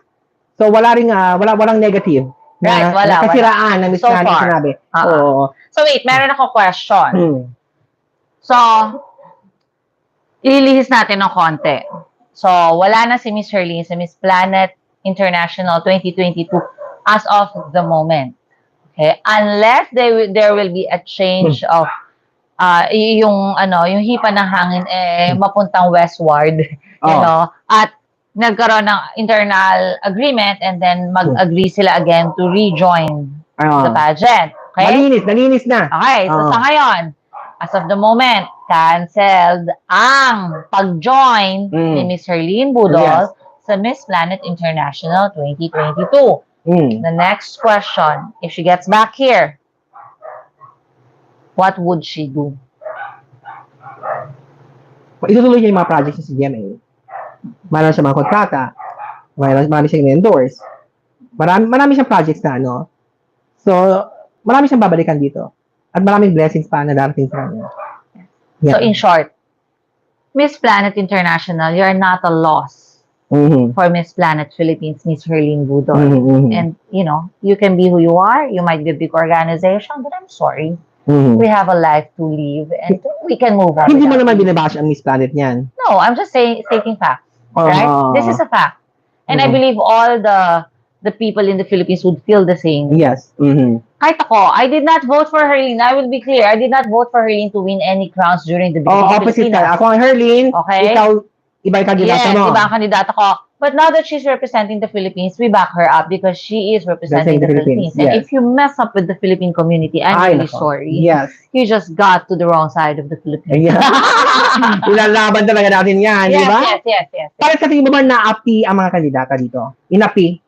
So, walang negative. Right, wala. Kasiraan na Miss Nani sinabi. So, wait, meron ako question. So, ililihis natin ng konti. So, wala na si Miss Herlene sa Miss Planet International 2022 as of the moment. Okay? Unless there will be a change of yung hipa ng hangin mapuntang westward, at nagkaroon ng internal agreement and then mag-agree sila again to rejoin the pageant. Okay? Nalinis na. Okay, so sa ngayon, as of the moment, canceled ang pag-join ni Miss Herlene Budol sa Miss Planet International 2022. The next question, if she gets back here, what would she do? Itutuloy niya yung mga projects sa GMA. Marami siya mga kontrata. Marami siyang endorse. Marami siyang projects na So, marami siyang babalikan dito. At maraming blessings pa na darating sa kanya. So, in short, Miss Planet International, you're not a loss for Miss Planet Philippines, Miss Herlene Budol. And, you can be who you are. You might be a big organization, but I'm sorry. We have a life to live and we can move on. Hindi mo naman binabash ang Miss Planet niyan. No, I'm just stating facts. Right? This is a fact. And I believe all the people in the Philippines would feel the same. Yes. Kahit ako, I did not vote for Herlene. I will be clear. I did not vote for Herlene to win any crowns during the opposite ka. Ako ang Herlene. Okay? Ikaw, iba yung kandidato mo. Yes, iba ang kandidato ko. But now that she's representing the Philippines, we back her up because she is representing the Philippines. And if you mess up with the Philippine community, I'm really sorry. Yes. You just got to the wrong side of the Philippines. Ilalaban talaga natin yan, di ba? Yes. Para sa tingin mo ba na-api ang mga kandidata dito? Inapi?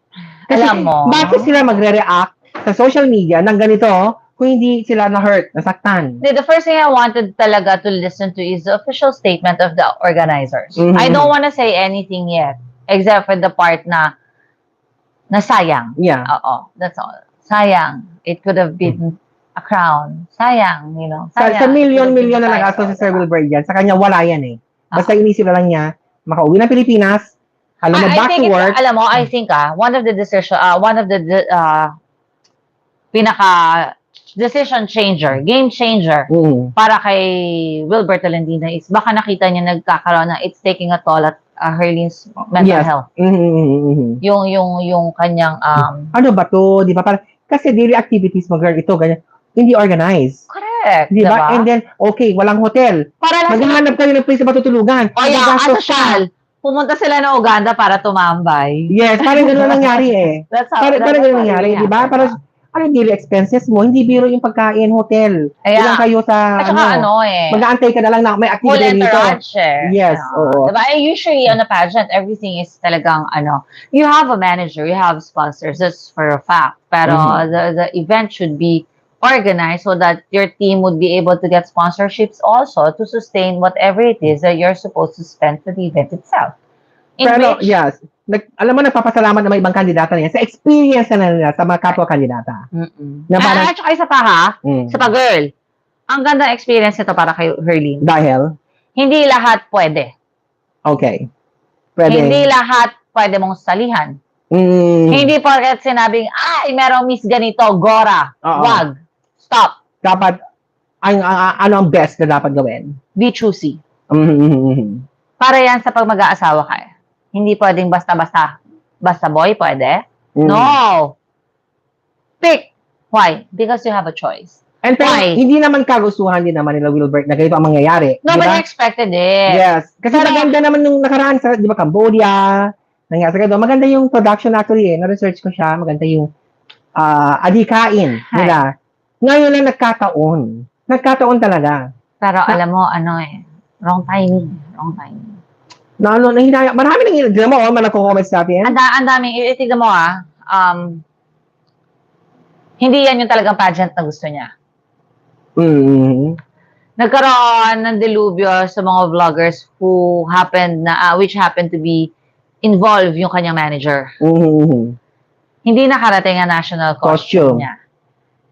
Kasi alam mo, bakit sila magre-react sa social media ng ganito kung hindi sila na-hurt, nasaktan? The first thing I wanted talaga to listen to is the official statement of the organizers. I don't want to say anything yet. Except for the part na sayang. Yeah. That's all. Sayang. It could have been a crown. Sayang, sayang. Sa million na nag-asto si Sir Wilbert yan, sa kanya wala yan eh. Basta inisip na lang niya, makauwi ng Pilipinas, back to work. Alam mo, I think one of the decision changer, game changer para kay Wilbert Tolentino is baka nakita niya nagkakaroon na it's taking a toll Herlene's mental health. Yung kanyang ano ba to, di ba? Parang, kasi daily activities mo, girl, ito, ganyan, hindi organized. Correct. Di ba? And then, okay, walang hotel. Para lang maghahanap kayo ng place na matutulugan. O asosyal. Pumunta sila ng Uganda para tumambay. Yes, parang gano'n nangyari eh. Parang gano'n nangyari, di ba? Parang, daily expenses mo, hindi biro yung pagkain, hotel. Ilang kayo sa, at saka mag-aantay ka na lang na may activity dito. Yes, oo. Diba? And usually, on a pageant, everything is talagang, you have a manager, you have sponsors, that's for a fact. Pero the event should be organized so that your team would be able to get sponsorships also to sustain whatever it is that you're supposed to spend for the event itself. Pero, yes, alam mo, nagpapasalamat na may ibang kandidata na yan sa experience na nila sa mga kapwa-kandidata. At saka isa pa ha, sa pa-girl, ang ganda experience nito para kay Herlene. Dahil? Hindi lahat pwede. Okay. Pwede. Hindi lahat pwede mong salihan. Hindi porket sinabing, merong miss ganito, Gora. Wag. Stop. Dapat, ano ang best na dapat gawin? Be choosy. Para yan sa pag mag-aasawa ka. Hindi pwedeng basta-basta. Basta boy, pwede? No. Pick. Why? Because you have a choice. And why? Hindi naman kagustuhan din naman nila Wilbert na ganito ang mangyayari. Nobody expected it. Yes. Kasi maganda naman nung nakaraan sa, di ba, Cambodia, maganda yung production actually eh. Na-research ko siya. Maganda yung adhikain nila. Ngayon lang nagkataon. Nagkataon talaga. Pero alam mo, wrong timing. Wrong timing. Marami nang hinaya mo, nagko-comments natin. Ang daming, itignan mo hindi yan yung talagang pageant na gusto niya. Nagkaroon ng delubyo sa mga vloggers which happened to be involved yung kanyang manager. Hindi nakarating ang national costume niya.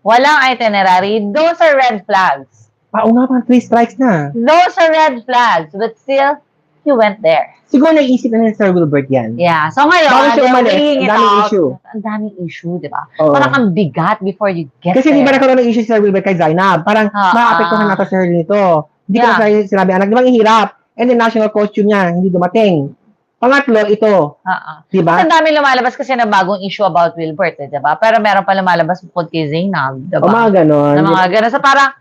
Walang itinerary. Those are red flags. Oo nga, 3 strikes na. Those are red flags. But still, you went there. Siguro naisip na ni Sir Wilbert yan. Yeah. So ngayon, ang daming issue. Ang daming issue, di ba? Parang ang bigat before you get Kasi there. Kasi di ba nagkaroon ng issue si Sir Wilbert kay Zainab? Parang maapektuhan natin si Sir nito. Hindi ko na sinabi, anak, di ba ang hirap? And the national costume niya, hindi dumating. Pangatlo, ito. Diba? Ang dami lumalabas kasi na bagong issue about Wilbert, diba? Pero meron pa lumalabas bukod kay Zainab, diba? Mga ganon. Mga ganon. So parang,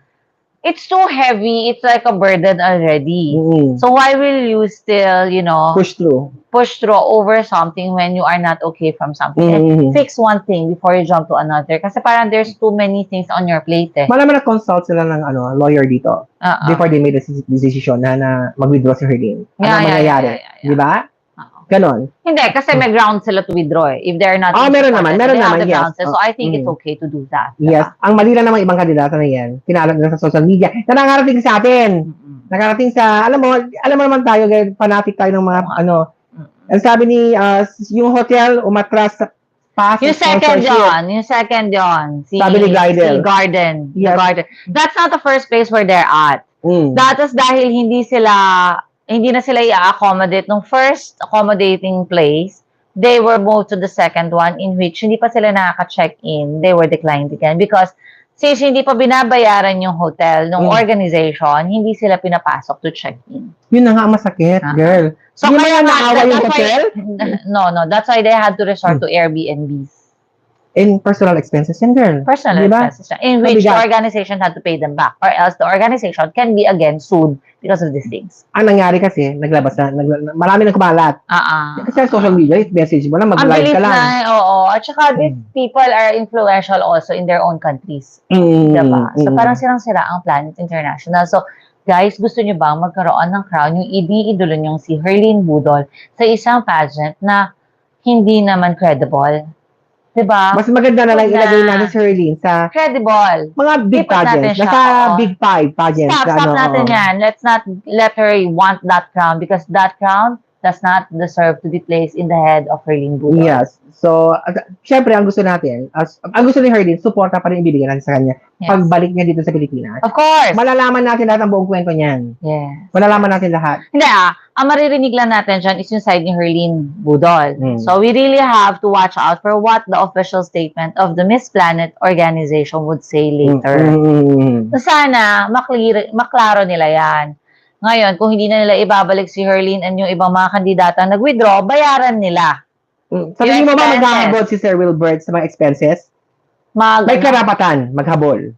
it's too heavy. It's like a burden already. So why will you still, push through over something when you are not okay from something? And fix one thing before you jump to another. Kasi parang there's too many things on your plate eh. Malaman na-consult sila ng lawyer dito before they made the decision na mag-withdraw si Herlene. Ano mangyayari? Diba? Ganon. Hindi, kasi may ground sila to withdraw eh. If they're not... meron naman, yes. So I think it's okay to do that. Yes. Ang mali lang naman ibang kandidata na yan, kinalat na sa social media, na nakarating sa atin. Nakarating sa, alam mo naman tayo, fanatic tayo ng mga, ang sabi ni, yung hotel, umatras sa pass. Yung second yon. Sabi ni Glidel. Si Garden. Yes. Garden. That's not the first place where they're at. That is dahil hindi na sila i-accommodate nung first accommodating place, they were moved to the second one in which hindi pa sila nakaka-check-in, they were declined again because since hindi pa binabayaran yung hotel nung organization, hindi sila pinapasok to check-in. Yun na nga masakit, girl. So hindi mo naawa yung hotel? No. That's why they had to resort to Airbnbs. In personal expenses yan, girl. Personal expenses yan. In which the organization had to pay them back or else the organization can be again sued because of these things. Ang nangyari kasi, naglabas na, marami nang kumalat. Kasi sa social media, message mo lang, mag-live ka lang. Oo. At saka, these people are influential also in their own countries. Diba? So, parang sirang-sira ang Planet International. So, guys, gusto nyo ba magkaroon ng crown yung iniidolo nyong si Herlene Budol sa isang pageant na hindi naman credible? Diba? Mas maganda na lang ilagay natin si Herlene sa credible. Mga big pageants. Nasa big 5 pageants. Stop natin yan. Let's not let her want that crown because that crown does not deserve to be placed in the head of Herlene Budol. Yes. So, syempre, ang gusto natin, ang gusto ni Herlene, suporta pa rin ibibigay natin sa kanya. Yes. Pagbalik niya dito sa Pilipinas. Of course. Malalaman natin lahat ang buong kwento niyan. Yes. Malalaman natin lahat. Hindi ang maririnig lang natin dyan is yung side ni Herlene Budol. So, we really have to watch out for what the official statement of the Miss Planet organization would say later. So, sana, maklaro nila yan. Ngayon, kung hindi na nila ibabalik si Herlene and yung ibang mga kandidata nag-withdraw, bayaran nila. Sa tingin mo ba maghahabol si Sir Wilbert sa mga expenses? May karapatan maghabol.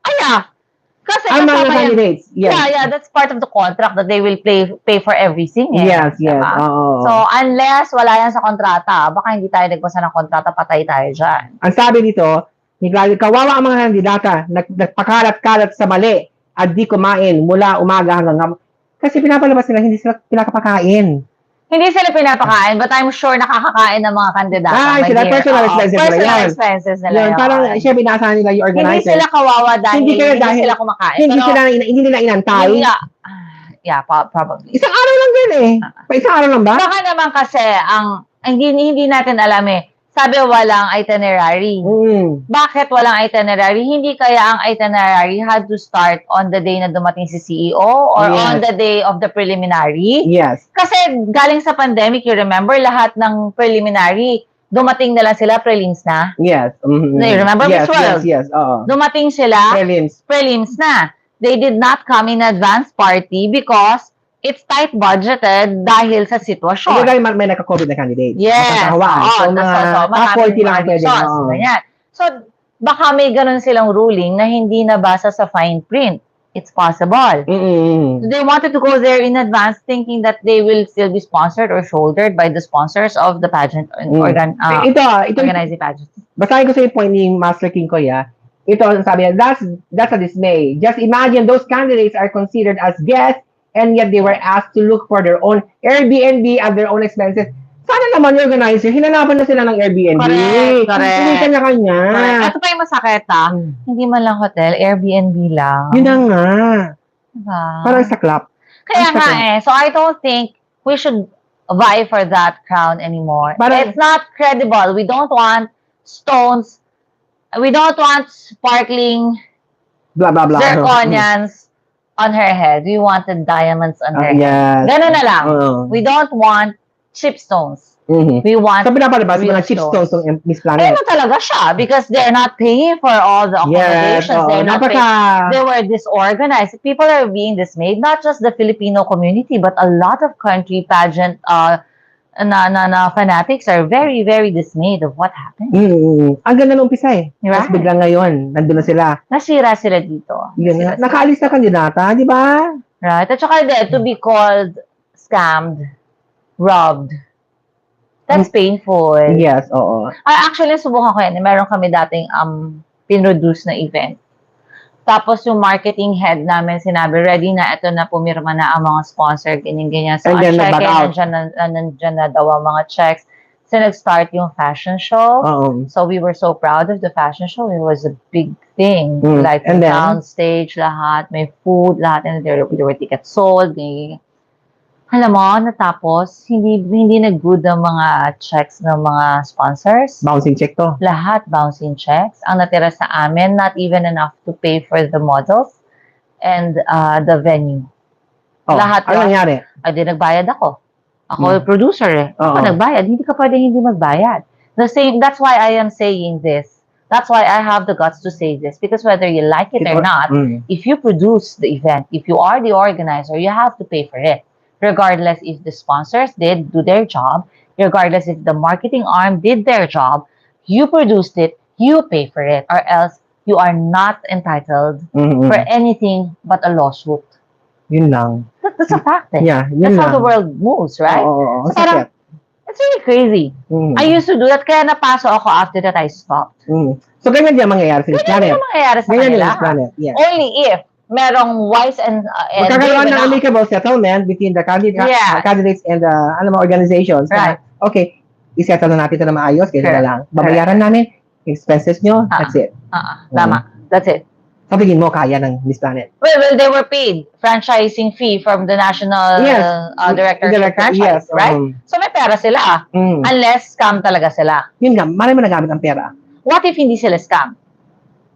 Kasi ang mga candidates. Yes. Yeah, that's part of the contract that they will pay for everything. Yes. Diba? So, unless wala yan sa kontrata, baka hindi tayo nagbasa ng kontrata, patay tayo dyan. Ang sabi dito, kawawa ang mga kandidata, nagpakalat-kalat sa mali at di kumain mula umaga hanggang kasi pinapalabas nila, hindi sila pinakapakain. Hindi sila pinapakain, but I'm sure nakakakain ng mga kandidata. Sila personal expenses nila yan. Personal expenses nila yan. Parang siya binasa nila yung organizer. Hindi sila kawawa dahil hindi sila kumakain. Hindi nila inantay. Yeah, probably. Isang araw lang din eh. Isang araw lang ba? Baka naman kasi, hindi natin alam eh. Sabi walang itinerary. Bakit walang itinerary? Hindi kaya ang itinerary had to start on the day na dumating si CEO or on the day of the preliminary? Yes. Kasi galing sa pandemic, you remember, lahat ng preliminary, dumating na lang sila, prelims na. Yes. You remember Miss World? Yes. Dumating sila, prelims na. They did not come in advance party because it's tight budgeted dahil sa sitwasyon. Kasi dahil may nagka-COVID na candidate. Yes. So, mga top 40 lang pwede. So, baka may ganun silang ruling na hindi nabasa sa fine print. It's possible. So they wanted to go there in advance thinking that they will still be sponsored or shouldered by the sponsors of the pageant organizing pageant. Basahin ko sa yung point ni Master King Koya. Ito, sabi niya, that's a dismay. Just imagine those candidates are considered as guests and yet they were asked to look for their own Airbnb at their own expenses. Sana naman yung organizer, hinanapan na sila ng Airbnb. Correct. Hindi kanya-kanya. Ito pa yung masakit Hindi man lang hotel, Airbnb lang. Yun na nga. Diba? Parang saklap. Kaya nga So I don't think we should vie for that crown anymore. It's not credible. We don't want stones. We don't want sparkling blah blah blah zirconians on her head. We wanted diamonds on her head. Ganun na lang. We don't want chipstones. We want so pinapalabas mga chipstones ng Miss Planet. Ano talaga siya because they're not paying for all the accommodations. They're not paying. They were disorganized. People are being dismayed. Not just the Filipino community, but a lot of country pageant fanatics are very, very dismayed of what happened. Ang ganda ng umpisa eh. Right. Tapos biglang ngayon, nandun na sila. Nasira sila dito. Nakaalis na kandidata, di ba? Right. At saka to be called scammed, robbed. That's painful. Yes, oo. Actually, subukan ko yan. Meron kami dating pinroduce na event. Tapos yung marketing head namin sinabi, ready na, ito na, pumirma na ang mga sponsor, ganyan-ganyan. So, ang check nandiyan na daw ang mga checks. So, nag-start yung fashion show. So, we were so proud of the fashion show. It was a big thing. Like, the downstage, lahat, may food, lahat, and there were tickets sold, alam mo, natapos, hindi nag-good ang mga checks ng mga sponsors. Bouncing check to. Lahat bouncing checks. Ang natira sa amin, not even enough to pay for the models and the venue. Lahat. Ano nangyari? Nagbayad ako. Ako producer Ako nagbayad. Hindi ka pwede hindi magbayad. That's why I am saying this. That's why I have the guts to say this. Because whether you like it or not, if you produce the event, if you are the organizer, you have to pay for it. Regardless if the sponsors did do their job, regardless if the marketing arm did their job, you produced it, you pay for it, or else you are not entitled for anything but a lawsuit. Yun lang. That's a fact. Yeah, that's how the world moves, right? So parang, it's really crazy. I used to do that, kaya napaso ako after that I stopped. So ganyan din mangyayari sa Miss Planet. Ganyan din mangyayari sa kanila. Only if merong wise and magkakaroon ng amicable settlement between the candidates and the organizations. Right. Okay, isettle na natin ito na maayos, ganyan na lang. Babayaran namin, expenses nyo, that's it. Tama. That's it. So, tingin mo, kaya ng Miss Planet? Well, they were paid franchising fee from the national director of franchise, right? So, may pera sila. Unless scam talaga sila. Yun nga, marami nagamit ang pera. What if hindi sila scam?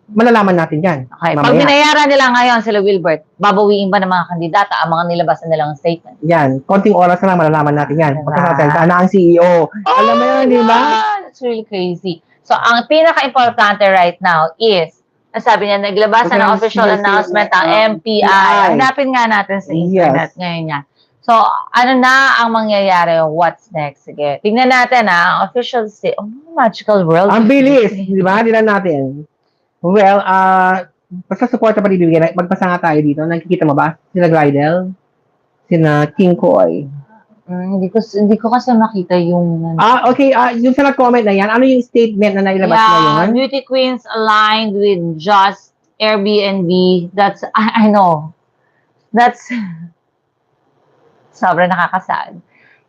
Malalaman natin yan. Okay. Pag binayaran nila ngayon sila Wilbert, babawiin ba ng mga kandidata ang mga nilabasan nilang statement? Yan. Konting oras na lang malalaman natin yan. Pagkakasalita na ang CEO. Alam mo yan, di ba? That's really crazy. So, ang pinaka-importante right now is, Sabi niya, naglabas na ng official announcement ang MPI. Hanapin nga natin sa internet ngayon yan. So, ano na ang mangyayari? What's next? Sige. Tingnan natin ang official state. Oh, magical world. Ang bilis, di ba? Tingnan natin. Well, basta support pa rin bibigyan. Magpasa nga tayo dito. Nakikita mo ba? Sina Glidel? Sina King Koy? Hindi ko kasi makita yung... okay. Yung sa nag-comment na yan, ano yung statement na nailabas ngayon? Beauty queens aligned with just Airbnb. That's, I know. That's... Sobrang nakakasad.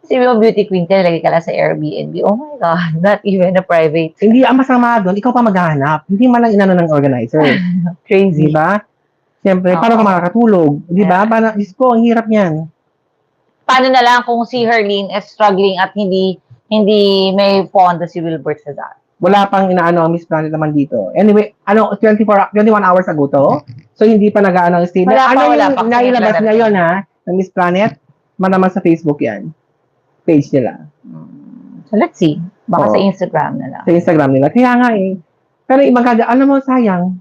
Kasi mo beauty queen ka, lagi ka lang sa Airbnb. Oh my God, not even a private. Hindi, ang masama doon, ikaw pa maghahanap. Hindi man lang inano ng organizer. Crazy. Diba? Siyempre, paano ka makakatulog? Diba? Parang, Diyos ko, ang hirap niyan. Paano na lang kung si Herlene is struggling at hindi may pondo si Wilbert sa that? Wala pang inaano ang Miss Planet naman dito. Anyway, 21 hours ago to. So, hindi pa nag-aano ang statement. Wala pa, yung nailabas ngayon ha, ng Miss Planet? Manaman sa Facebook yan. Page nila. So, let's see. Baka sa Instagram na lang. Sa Instagram nila. Kaya nga eh. Pero ibang kada, alam mo, sayang.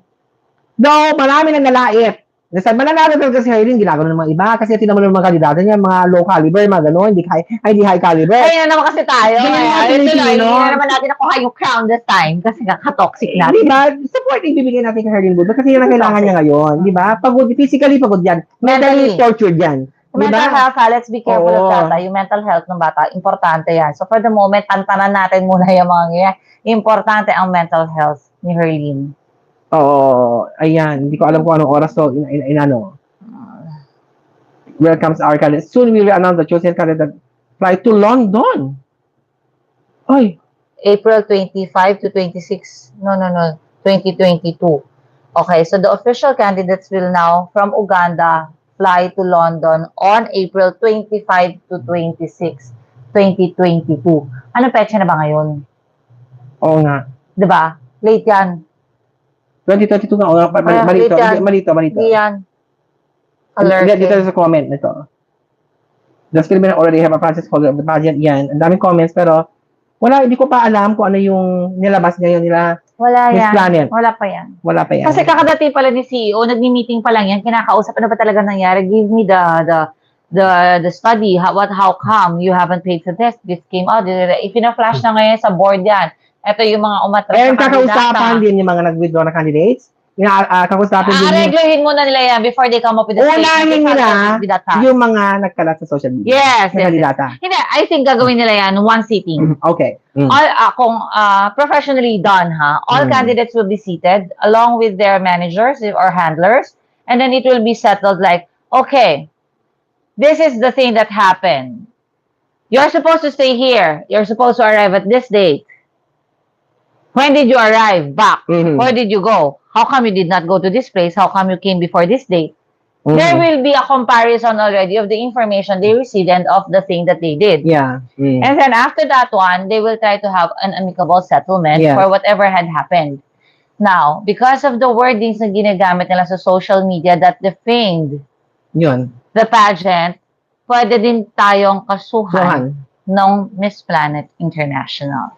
Though, marami nang nalait. Mananalo talaga si Herlene, ginagawa ng mga iba. Kasi tinan mo ng mga kandidato niya, mga low caliber, mga gano'n, hindi high caliber. Ayun na naman kasi tayo. Hindi na naman natin nakuha yung crown this time kasi nga ka-toxic natin. Diba? Support yung bibigyan natin kay Herlene Budol kasi yan ang kailangan niya ngayon. Diba? Pagod, physically pagod yan. Mentally tortured yan. Mental health, let's be careful of that. Yung mental health ng bata, importante yan. So for the moment, tantanan natin muna yung mga yan. Importante ang mental health ni Herlene. Ayan. Hindi ko alam kung anong oras to. Inano. Welcomes our candidate. Soon we will announce the chosen candidate flight to London. Ay. April 25 to 26. No. 2022. Okay, so the official candidates will now, from Uganda, fly to London on April 25 to 26, 2022. Anong petsa na ba ngayon? Oo nga. Diba? Late yan. 2022 nga. Malito. Hindi yan. Alert. Dito sa comment nito. The Filipino already have a process holder of the pageant. Yan. Ang daming comments pero hindi ko pa alam kung ano yung nilabas ngayon nila. Wala Miss yan. Planet. Wala pa yan. Kasi kakadati pala ni CEO, nagmi-meeting pa lang yan, kinakausap, ano ba talaga nangyari? Give me the study, how come you haven't paid for this? This came out. Ipina-flash na ngayon sa board yan. Ito yung mga umatras na kandidata. Kakausapan din yung mga nag-withdraw na candidates. Kakausapan din. Regluhin muna nila yan before they come up with the statement. Unahin nila yung mga nagkalat sa social media. Yes. Hindi, I think gagawin nila yan one sitting. Okay. Kung professionally done, all candidates will be seated along with their managers or handlers, and then it will be settled like, okay, this is the thing that happened. You're supposed to stay here. You're supposed to arrive at this date. When did you arrive back? Where did you go? How come you did not go to this place? How come you came before this date? There will be a comparison already of the information they received and of the thing that they did. Yeah. And then after that one, they will try to have an amicable settlement for whatever had happened. Now, because of the wordings na ginagamit nila sa social media that defamed the pageant, pwede din tayong kasuhan ng Miss Planet International.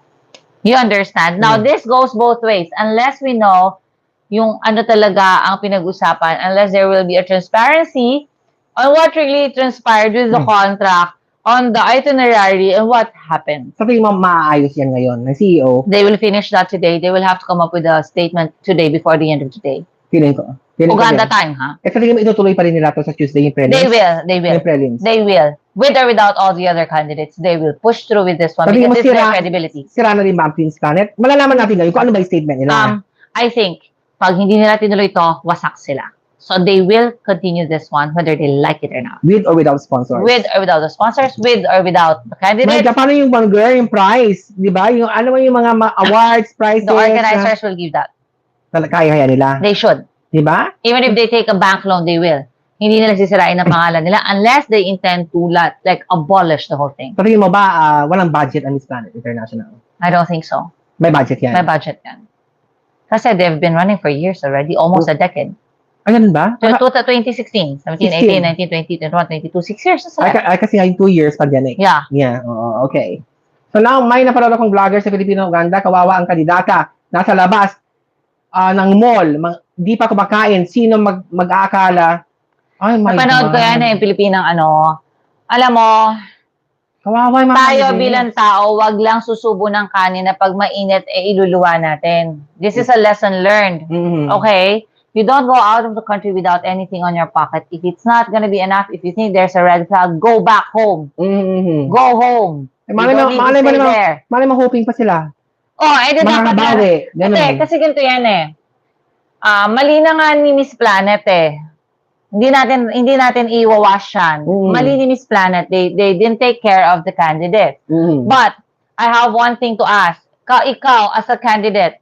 You understand? Now, this goes both ways. Unless we know yung ano talaga ang pinag-usapan, unless there will be a transparency on what really transpired with the contract, on the itinerary, and what happened. Sa tingin mo, maayos yan ngayon ng CEO? They will finish that today. They will have to come up with a statement today before the end of today. Feeling ko. Uganda time, ha? Sa tingin mo, itutuloy pa rin nila to sa Tuesday yung prelims? They will. Yung prelims. They will. With or without all the other candidates, they will push through with this one because it's their credibility. Sira na rin ba ang Queen's Planet? Malalaman natin ngayon kung ano ba yung statement nila. I think, pag hindi nila tinuloy ito, wasak sila. So they will continue this one whether they like it or not. With or without sponsors? With or without the sponsors, with or without the candidates. Paano yung burger, yung prize? Di ba? Yung ano yung mga awards, prizes? The organizers will give that. Kaya nila? They should. Di ba? Even if they take a bank loan, they will. Hindi nila sisirain ang pangalan nila unless they intend to abolish the whole thing. So tingin mo ba walang budget ang Miss Planet International? I don't think so. May budget yan? May budget yan. Kasi they've been running for years already, almost a decade. Ganun ba? 2016, 17, 18, 19, 20, 21, 22, 6 years na sila. Kasi nga yung 2 years pandemic. Yeah. Yeah, okay. So now, may napanood akong vlogger sa Filipino-Uganda, kawawa ang kandidata. Nasa labas ng mall, di pa kumakain, sino mag-aakala? Ay, my Napanood ko God. yan yung Pilipinang ano. Alam mo, Kawawa yung mga tayo kandidates. bilang tao, wag lang susubo ng kanin na pag mainit, iluluwa natin. This is a lesson learned. Mhm. Okay? You don't go out of the country without anything on your pocket. If it's not gonna be enough, if you think there's a red flag, go back home. Mhm. Go home. You Malay don't need to stay there. mo hoping pa sila. Oh, di dapat na. Makakabawi. Ganun. Kasi ganito yan eh. Mali na nga ni Miss Planet eh. Hindi natin iwawash yan. Mali ni Miss Planet. They didn't take care of the candidate. But I have one thing to ask. Ikaw as a candidate.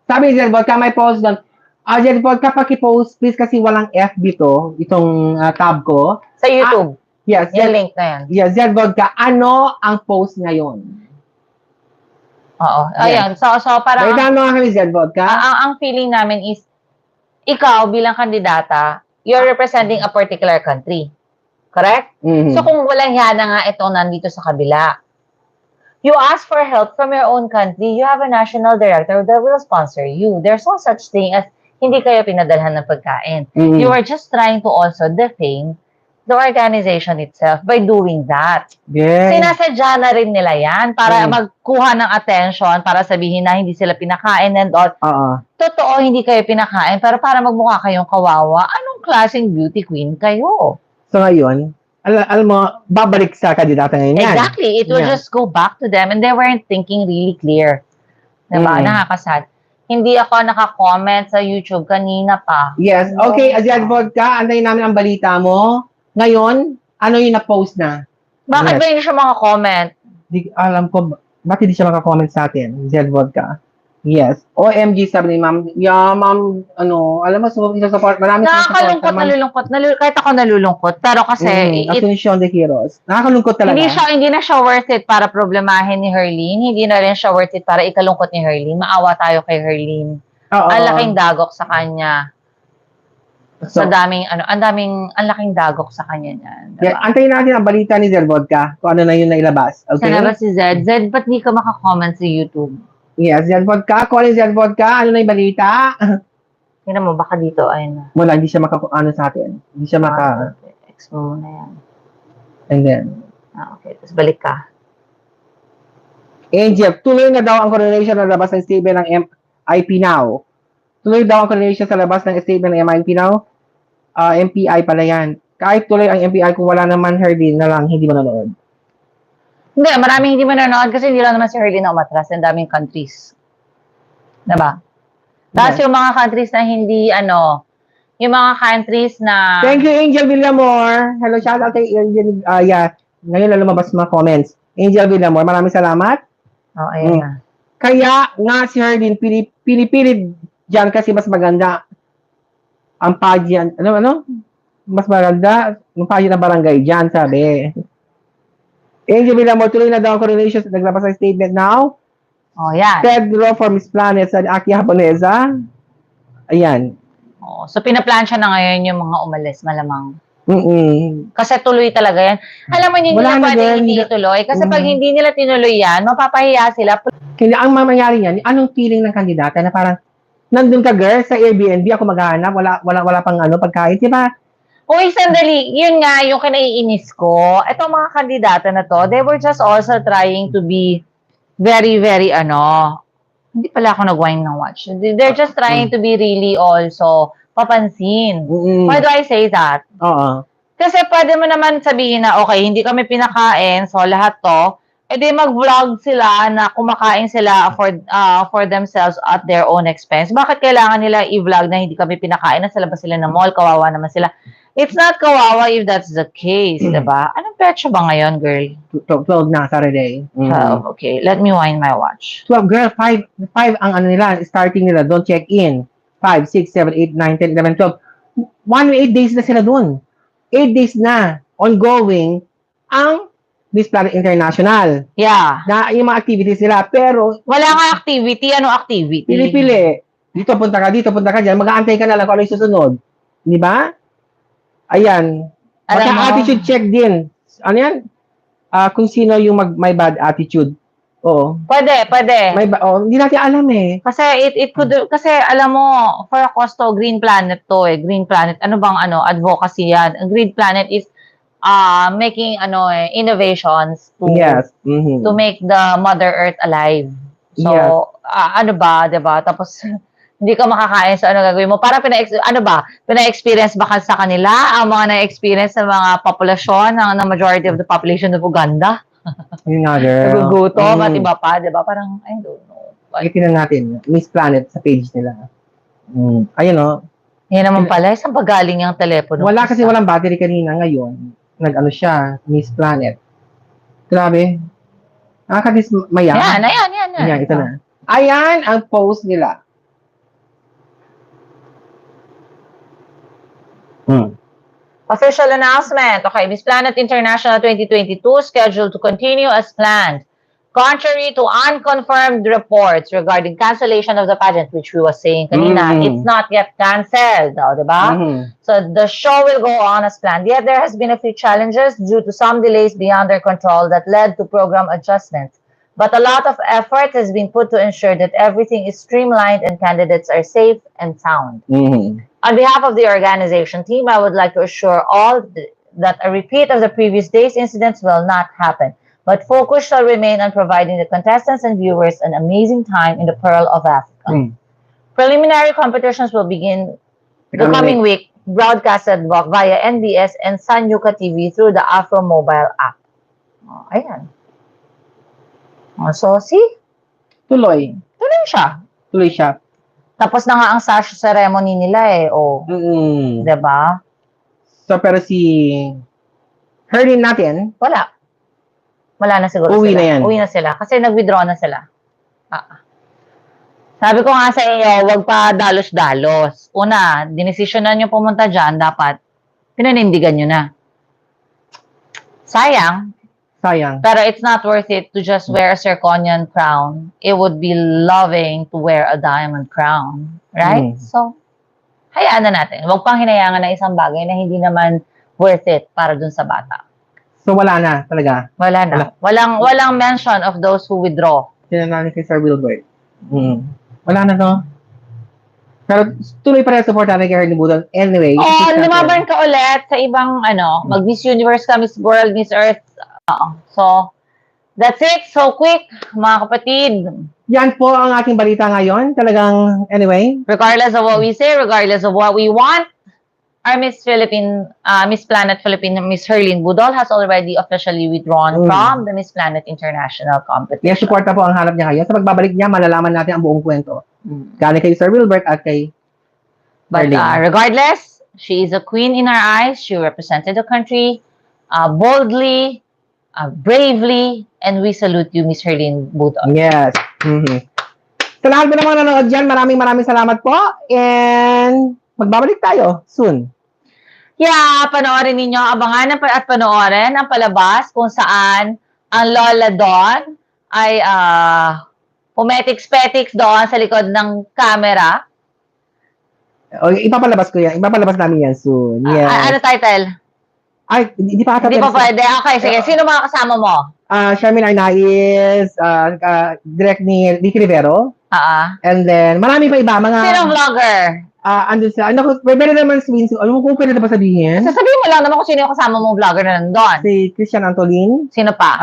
Sabi ni Zelbot, may post doon. Zelbot, kapag i-post, please kasi walang FB to, itong tab ko. Sa YouTube. Yes. Yung link na yan. Yes, Zelbot ano ang post ngayon? Oo. Ayan. So parang... May dano nga kami, Zelbot ang feeling namin is, ikaw bilang kandidata, you're representing a particular country. Correct? So kung walang yana nga itong nandito sa kabila, you ask for help from your own country, you have a national director that will sponsor you. There's no such thing as hindi kayo pinadalhan ng pagkain. You are just trying to also defame the organization itself by doing that. Yes. Sinasadya na rin nila yan para magkuha ng attention, para sabihin na hindi sila pinakain and all. Totoo, hindi kayo pinakain, pero para magmukha kayong kawawa, anong klaseng beauty queen kayo? So ngayon, alam mo, babalik sa kandidata ngayon yan. Exactly. It will just go back to them and they weren't thinking really clear. Diba? Nakakasad. Hindi ako naka-comment sa YouTube kanina pa. Yes. Okay, Aziad Vodka, antayin namin ang balita mo. Ngayon, ano yung na-post na? Bakit ba hindi siya maka-comment? Alam ko, bakit hindi siya maka-comment sa atin, Aziad Vodka? Yes. OMG, sabi ni ma'am. Yeah, ma'am, alam mo, support. Marami nalulungkot. Kahit ako nalulungkot. Pero kasi, Asuncion de Quiroz. Nakakalungkot talaga. Hindi na siya worth it para problemahin ni Herlene. Hindi na rin siya worth it para ikalungkot ni Herlene. Maawa tayo kay Herlene. Ang laking dagok sa kanya. Ang laking dagok sa kanya niyan. Diba? Yeah, antayin natin ang balita ni Zed Vodka kung ano na yun na ilabas. Okay? Sinabas si Zed. Zed, ba't di ka maka-comment sa YouTube? Yes, Zed Vodka. Kung ano yung Zed Vodka, ano na yung balita? Tingnan mo, baka dito, ayun na. Wala, hindi siya sa atin. Hindi siya X mo muna yan. And then? Okay, tapos balik ka. Angel, tuloy na daw ang coronation na labas ng statement ng MIP Now. Tuloy daw ang coronation sa labas ng statement ng MIP Now. MPI pala yan. Kahit tuloy ang MPI, kung wala naman Herlene na lang, hindi manonood. Hindi, maraming hindi manonood kasi hindi lang naman si Herlene na umatras. Ang daming countries. Diba? Tapos yung mga countries na hindi, yung mga countries na... Thank you, Angel Villamor. Hello, shout out kay Angel. Ngayon na lumabas mga comments. Angel Villamor, maraming salamat. Ayun na. Kaya nga si Herlene, pinipilit dyan kasi mas maganda ang pageant. Mas maganda yung pageant ng barangay dyan, sabi. Angel Villamor, tuloy na daw ang coronation. Naglabas ang statement now. Yan. Pedro for Miss Planet sa Aki Japonesa. Ayan. So, pinaplansya na ngayon yung mga umalis, malamang. Mm-mm. Kasi tuloy talaga yan. Alam mo, hindi nila pwede hindi ituloy. Kasi pag hindi nila tinuloy yan, mapapahiya sila. Kaya ang mamangyari yan, anong feeling ng kandidata na parang, nandun ka girl, sa Airbnb ako maghahanap, wala pang pagkain, di ba? Uy, sandali, yun nga yung kinaiinis ko. Itong mga kandidata na to, they were just also trying to be very, very, hindi pala ako nag-wine ng watch. They're just trying to be really also papansin. Why do I say that? Kasi pwede mo naman sabihin na, okay, hindi kami pinakain, so lahat to, edi mag-vlog sila na kumakain sila for themselves at their own expense. Bakit kailangan nila i-vlog na hindi kami pinakain, nasa labas sila ng mall, kawawa naman sila. It's not kawawa if that's the case, diba? Anong petsa ba ngayon, girl? 12 na, Saturday. 12, okay. Let me wind my watch. 12, girl, 5 ang nila, starting nila, don't check in. 5, 6, 7, 8, 9, 10, 11, 12. 8 days na sila dun. 8 days na, ongoing, ang Miss Planet International. Yeah. Na yung mga activities nila, pero... Wala nga activity. Anong activity? Pili-pili. Dito punta ka dyan, mag-aantay ka na lang kung ano yung susunod. Di ba? Ayan. Attitude check din. Ano yan? Kung sino yung may bad attitude. Oo. Pwede. Hindi natin alam eh. Kasi it could, kasi alam mo, for a cost to Green Planet to eh. Green Planet, ano bang advocacy yan? A Green Planet is making innovations to Yes. to make the Mother Earth alive. So, Yes. ano ba, 'di ba? Tapos hindi ka makakain sa ano gagawin mo. Para pina-experience ba sa kanila ang mga na-experience ng mga populasyon ng majority of the population of Uganda? Yun nga, girl. Nagugutom at iba pa, 'di ba? Parang I don't know. Tingnan natin, Miss Planet sa page nila. Ayun o. Yan naman pala, saan ba galing yung telepono? Wala kasi walang battery kanina ngayon. Nag-ano siya, Miss Planet. Grabe. Nakakadismaya. Yan. Yan, ito na. Ayan ang post nila. Official announcement. Okay, Miss Planet International 2022 scheduled to continue as planned. Contrary to unconfirmed reports regarding cancellation of the pageant, which we was saying kanina, it's not yet cancelled, diba? So the show will go on as planned. Yet there has been a few challenges due to some delays beyond their control that led to program adjustments. But a lot of effort has been put to ensure that everything is streamlined and candidates are safe and sound. On behalf of the organization team, I would like to assure all that a repeat of the previous day's incidents will not happen. But focus shall remain on providing the contestants and viewers an amazing time in the Pearl of Africa. Preliminary competitions will begin the coming week, broadcasted via NBS and Sanyuka TV through the Afro mobile app. Ayan. So, see? Tuloy siya. Tapos na nga ang sash ceremony nila eh. Diba? So, pero si Herlene natin, wala na siguro uwi sila. Na yan. Uwi na sila. Kasi nag-withdraw na sila. Sabi ko nga sa inyo, wag pa dalos-dalos. Una, dinesisyonan nyo pumunta dyan, dapat pinanindigan nyo na. Sayang. Pero it's not worth it to just wear a zirconian crown. It would be loving to wear a diamond crown. Right? So, hayaan na natin. Wag pang hinayangan na isang bagay na hindi naman worth it para dun sa bata. So, wala na talaga? Wala na. Walang mention of those who withdraw. Tinanong kay Sir Wilbert. Wala na to. Pero tuloy pa rin support natin kay Herlene Budol. Anyway. Lumaban ka ulit sa ibang mag-Miss Universe ka, Miss World, Miss Earth. So, that's it. So quick, mga kapatid. Yan po ang ating balita ngayon. Talagang, anyway. Regardless of what we say, regardless of what we want, our Miss Planet Philippine, Miss Herlene Budol has already officially withdrawn from the Miss Planet International competition. Yes, support na po ang hanap niya ngayon. Sa pagbabalik niya, malalaman natin ang buong kwento. Galing kay Sir Wilbert at kay Herlene. Regardless, she is a queen in our eyes. She represented the country boldly, bravely, and we salute you, Miss Herlene Budol. Yes. Sa lahat po ng mga nanonood dyan, maraming salamat po. And magbabalik tayo soon. Yeah, panoorin ninyo, abangan at panoorin ang palabas kung saan ang lola doon ay pumetiks-petiks doon sa likod ng camera. Ipapalabas ko yan. Ipapalabas namin yan soon. Yes. Ano title? Ay, hindi pa ata. Hindi pa pwede. Okay, sige. Sino mga kasama mo? Charmin Arnaiz, direct ni Ricky Rivero. And then, marami pa iba. Sino vlogger? Andun sa, pwede naman swing. Alam mo kung pwede na ba sabihin? Sasabihin mo lang naman kung sino yung kasama mong vlogger na nandun. Si Christian Antolin. Sino pa?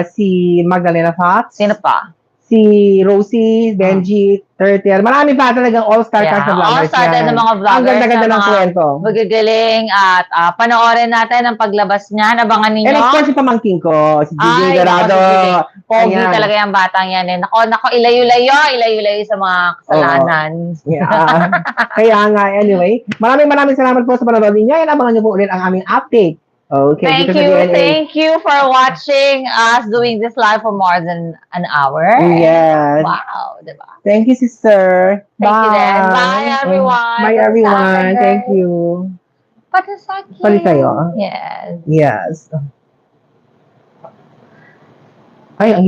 Si Magdalena Fox. Sino pa? Si Rosie, Benji, Turtle. Marami pa talagang all-star cast na vloggers. All-star din ng mga vloggers. Ang ganda-ganda ng kwento. Magagaling at panoorin natin ang paglabas niya. Abangan ninyo. And of course, yung pamangkin ko, si DJ Dorado. Pogi talaga yung batang yan. Nako, ilayo-layo sa mga kasalanan. Kaya nga, anyway. Maraming salamat po sa panonood ninyo. And abangan nyo po ulit ang aming update. Okay, thank you for watching us doing this live for more than an hour. Yes. Wow, diba? Thank you, sister. Thank you then. Bye, everyone. Bye, everyone. Thank you. Patisaki. Balik kayo. Yes. Yes. Ay, ang